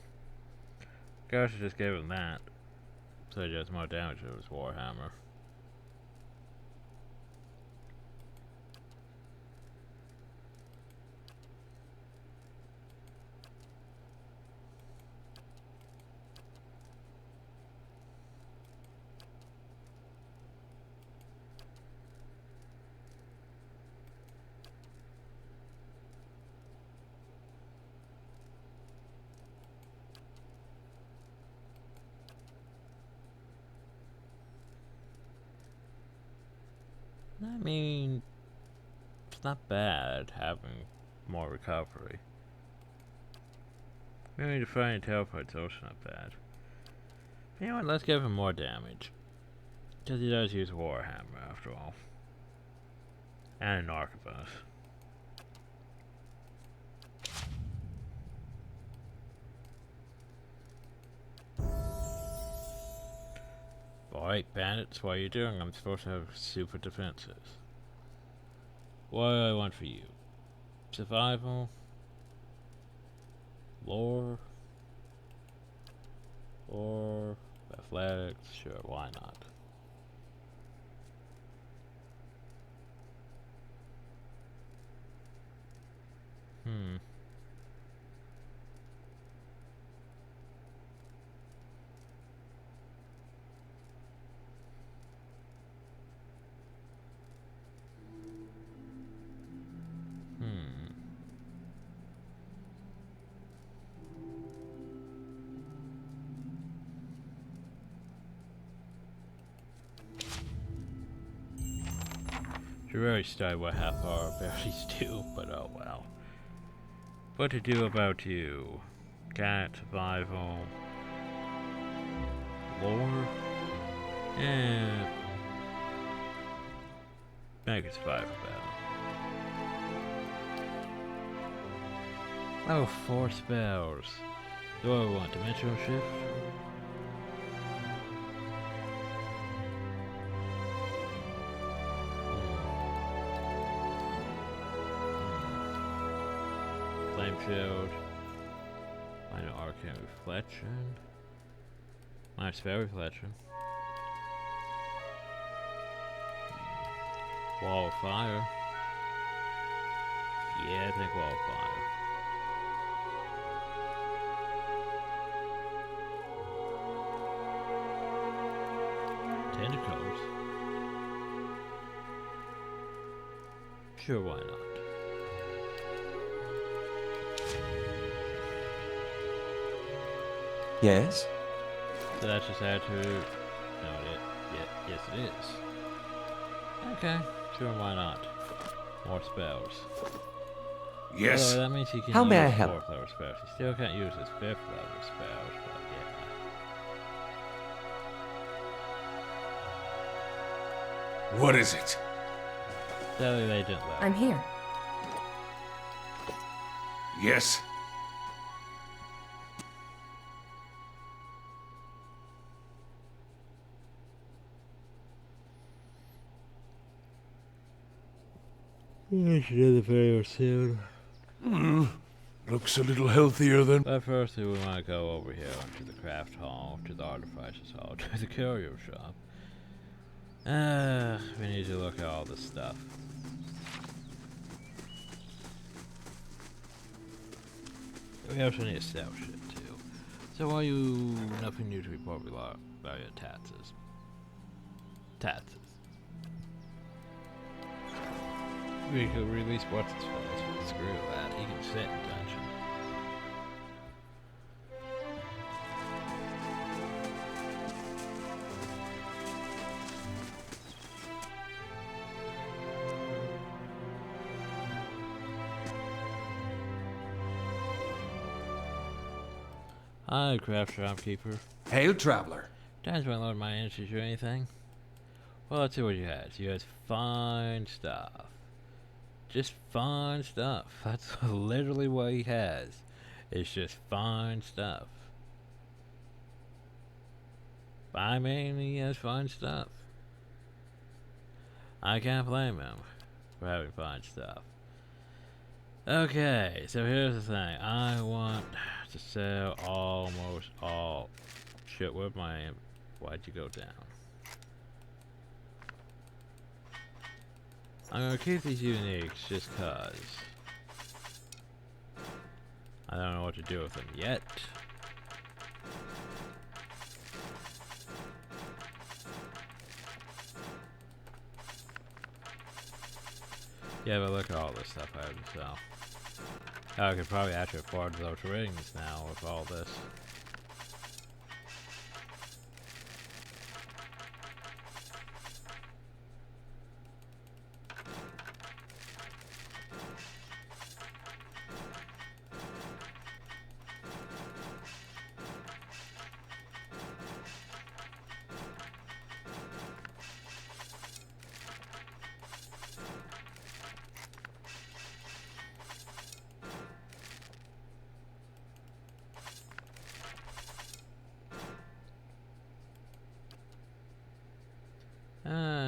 Gosh, I just gave him that. So he does more damage with his Warhammer. I mean, it's not bad having more recovery. Maybe defining teleport's also not bad. You know what, let's give him more damage. Because he does use Warhammer after all. And an Arquebus. Alright, bandits, what are you doing? I'm supposed to have super defenses. What do I want for you? Survival? Lore? Or athletics? Sure, why not? Should really study what half our abilities do, but oh well. What to do about you? Cat, survival, lore, and make a survival battle. Oh, 4 spells. Do I want dimensional shift? Flame shield. reflection. Nice spell reflection. Wall of fire. Yeah, I think wall of fire. Tentacles. Sure, why not? Yes? So that's just add to... No, yes it is. Okay, sure, why not? More spells. Yes. Although that means he can How use may I help? 4th level spells. He still can't use his 5th level spells, but yeah. What is it? Sadly, they didn't let I'm here. Yes. I should do the video soon. Looks a little healthier than... But first, we want to go over here to the craft hall, to the artificers hall, to the curio shop. We need to look at all this stuff. We also need to sell shit too. So while you nothing new to report about your taxes. Taxes. We could release what's his face, but screw that. He can sit in dungeon. Hi, craft shopkeeper. Hail, traveler. Times won't load my entries or anything. Well, let's see what you has. You has fine stuff. Just fine stuff. That's literally what he has. It's just fine stuff. I mean, he has fine stuff. I can't blame him for having fine stuff. Okay, so here's the thing. I want to sell almost all. Shit, where'd my... Why'd you go down? I'm gonna keep these uniques just cause. I don't know what to do with them yet. Yeah, but look at all this stuff I have to sell. I could probably actually afford those rings now with all this.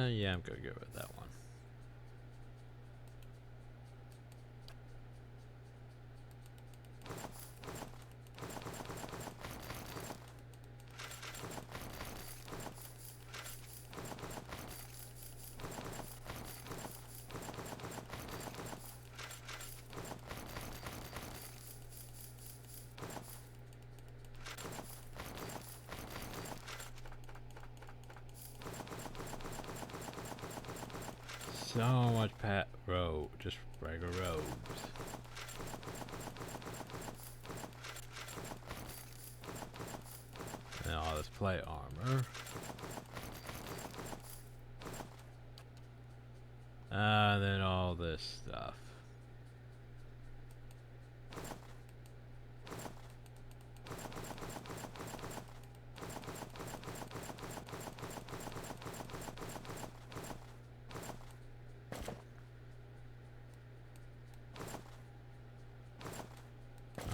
Yeah, I'm gonna go with that one. So much road, just regular roads. And all this plate armor. And then all this stuff.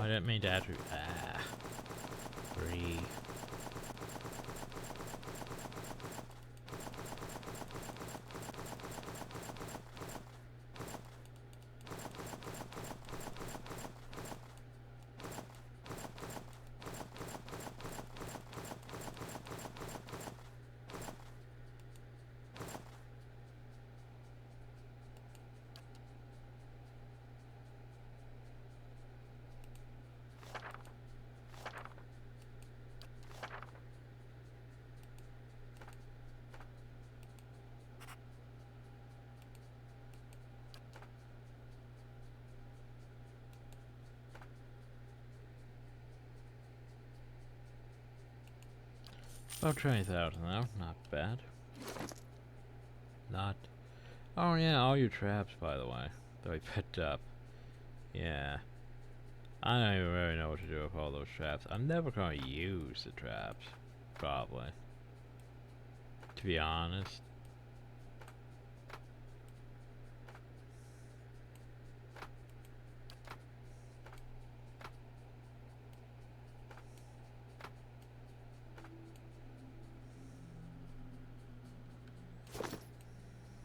I didn't mean to attribute. Three. About 20,000 though, not bad. Not. Oh yeah, all your traps, by the way, that we picked up. Yeah. I don't even really know what to do with all those traps. I'm never going to use the traps, probably. To be honest.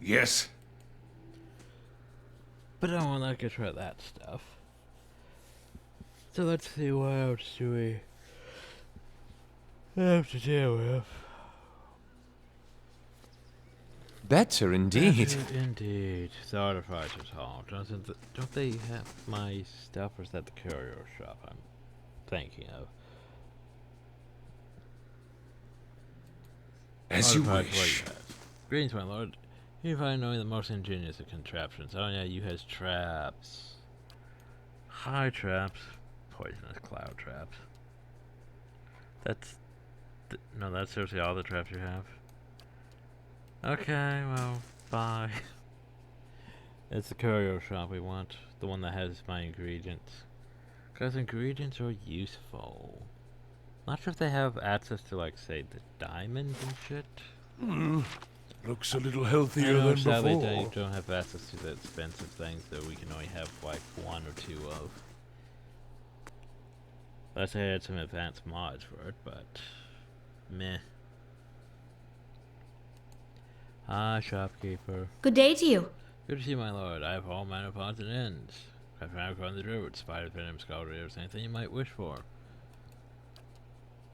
Yes. But I don't want to get rid of that stuff. So let's see what else do we have to deal with. Better indeed. Better indeed. The Artificer's Hall. Don't they have my stuff, or is that the courier shop I'm thinking of? As you Artificer, wish. what do you have? Greetings, my lord. You find knowing the most ingenious of contraptions. Oh yeah, you has traps. High traps. Poisonous cloud traps. That's... no, that's seriously all the traps you have? Okay, well, bye. It's the courier shop we want. The one that has my ingredients. Because ingredients are useful. Not sure if they have access to, like, say, the diamonds and shit. Looks a little I healthier know, than sadly, before. they don't have access to the expensive things that we can only have, like, one or two of. Unless I had some advanced mods for it, but... meh. Ah, shopkeeper. Good day to you. Good to see you, my lord. I have all manner of odds and ends. I found on the druid, spider venom, skull readers, anything you might wish for.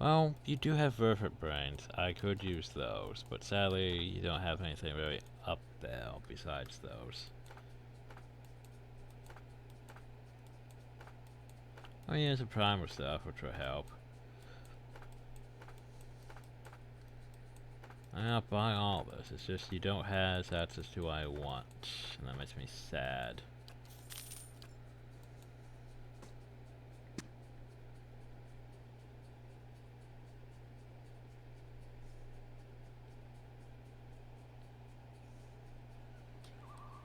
Well, you do have vertebrate brains. I could use those, but sadly, you don't have anything really up there besides those. Oh yeah, some primer stuff, which will help. I'll buy all this. It's just you don't have access to what I want, and that makes me sad.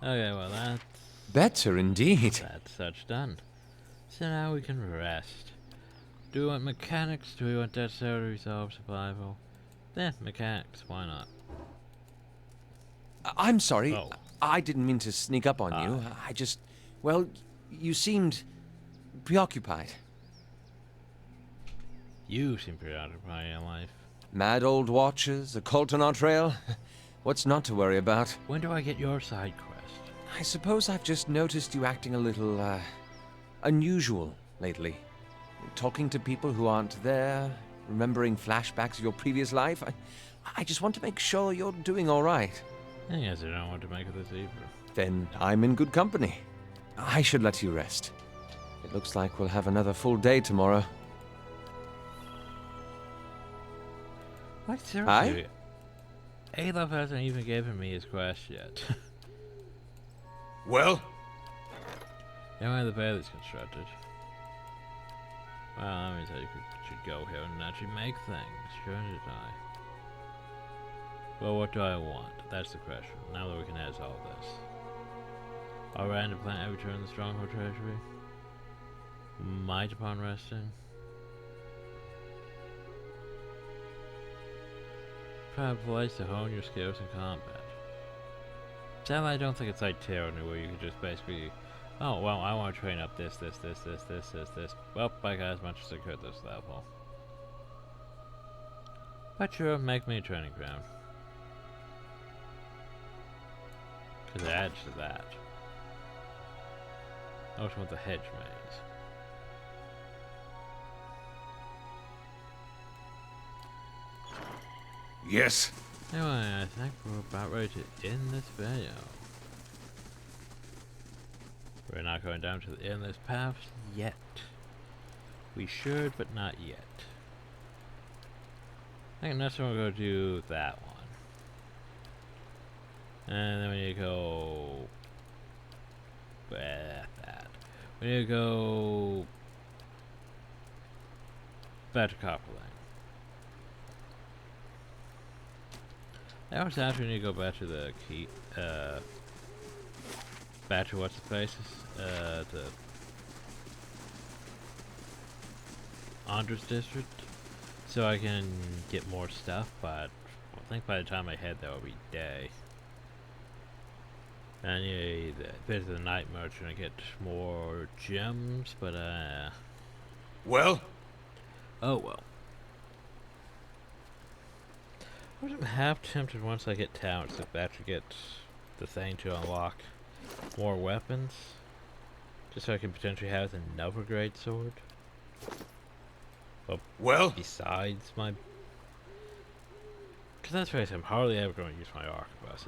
Okay, well that's Better indeed. such done. So now we can rest. Do we want mechanics? Do we want that to resolve survival? Yeah, mechanics, why not? I'm sorry. Oh. I didn't mean to sneak up on you. I just... well, you seemed preoccupied. You seem preoccupied in life. Mad old watchers, a cult on our trail. What's not to worry about? When do I get your side quest? I suppose I've just noticed you acting a little, unusual lately. Talking to people who aren't there, remembering flashbacks of your previous life. I just want to make sure you're doing all right. I guess I don't want to make it this evening. Then I'm in good company. I should let you rest. It looks like we'll have another full day tomorrow. Like seriously, Alov hasn't even given me his quest yet. Well? Am I the bay that's constructed? Well, that means I should go here and actually make things, shouldn't I? Well, what do I want? That's the question. Now that we can add all this. Our random plant every turn in the stronghold treasury. Might upon resting. Prime place to hone your skills in combat. Sadly, I don't think it's like Tyranny where you can just basically, oh well, I want to train up this. Well, I got as much as I could this level. But sure, make me a training ground. Because it adds to that. I also want the hedge maze. Yes. Anyway, I think we're about ready to end this video. We're not going down to the endless paths yet. We should, but not yet. I think next one we're going to do that one. And then we need to go... that. We need to go... back to Copperland. I also actually need to go back to the key, back to what's the places, the Andres district, so I can get more stuff, but I think by the time I head there will be day. And I need a bit of the night merchant to get more gems, but Well? oh well. I'm half tempted once I get talents to actually get the thing to unlock more weapons, just so I can potentially have another great sword. Well? Besides my, because let's face it, I'm hardly ever going to use my arquebus,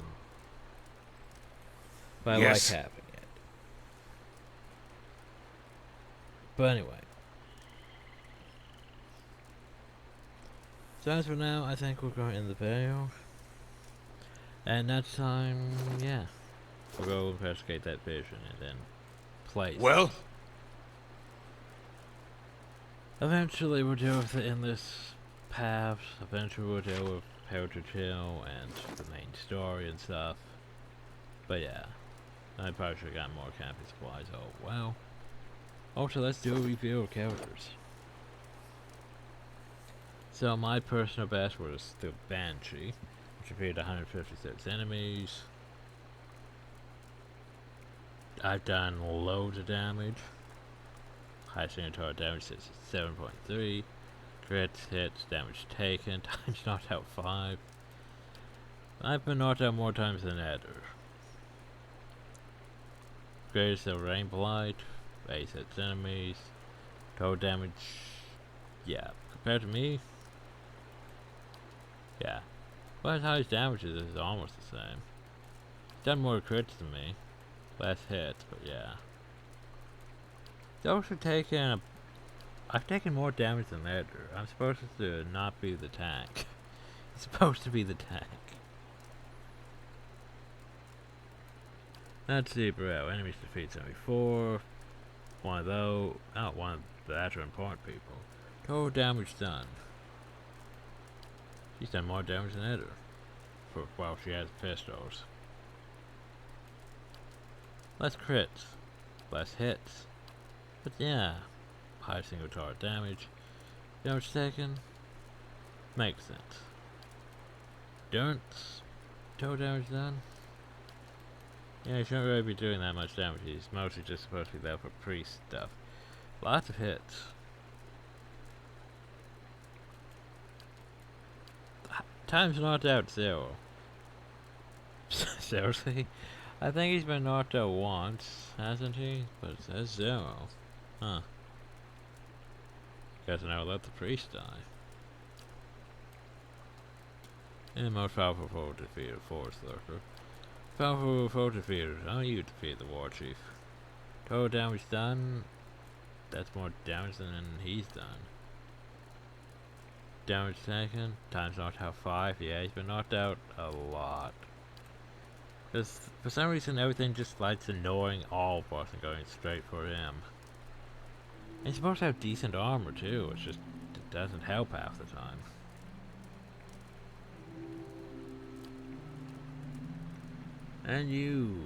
but I Yes. like having it. But anyway. So as for now, I think we're going to end the video. And next time, yeah, we'll go investigate that vision and then play. Well? Eventually we'll deal with the endless paths. Eventually we'll deal with Heritage Hill and the main story and stuff. But yeah, I probably should have gotten more camping supplies. Oh well. Also, let's do a review of characters. So my personal best was the Banshee, which appeared 156 enemies. I've done loads of damage. High single target damage is 7.3. Crits, hits, damage taken, times knocked out 5. I've been knocked out more times than Eder. Greatest of Rain Blight, 8 hits enemies. Total damage, yeah, compared to me, yeah. Well, his highest damages is almost the same. He's done more crits than me. Less hits, but yeah. He's also taken I've taken more damage than Eder. I'm supposed to not be the tank. He's supposed to be the tank. Let's see, bro. Enemies defeat 74. One of those. Oh, one of the actual important people. Total damage done. She's done more damage than Eder. While she has pistols. Less crits. Less hits. But yeah. High single target damage. Damage taken. Makes sense. Durance. Total damage done. Yeah, he shouldn't really be doing that much damage. He's mostly just supposed to be there for priest stuff. Lots of hits. Times knocked out 0. Seriously? I think he's been knocked out once, hasn't he? But it says 0. Huh. Guess I never let the priest die. And the most powerful foe defeated Forest Lurker. Powerful foe defeated. Oh, you defeat the war chief. Total damage done. That's more damage than he's done. Damage taken. Times knocked out 5. Yeah, he's been knocked out a lot. Because for some reason everything just likes ignoring all of us and going straight for him. And he's supposed to have decent armor too. It's just it doesn't help half the time. And you,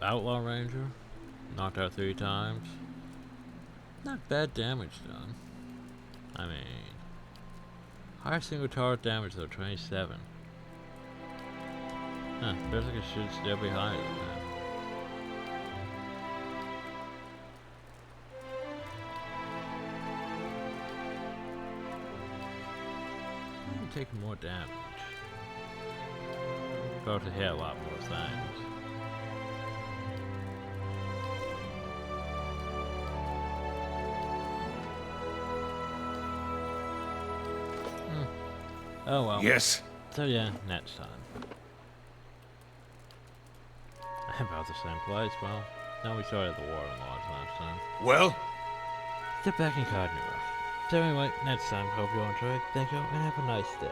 Outlaw Ranger, knocked out 3 times. Not bad damage done. I mean, high single target damage though, 27. Huh, feels like it should still be higher than that. I'm taking more damage. About to hit a lot more things. Oh well. Yes. So yeah, next time. About the same place, well. No, we started the war in Logs last time. Well? Step back in Cardinura. So anyway, next time, hope you all enjoyed. Thank you, and have a nice day.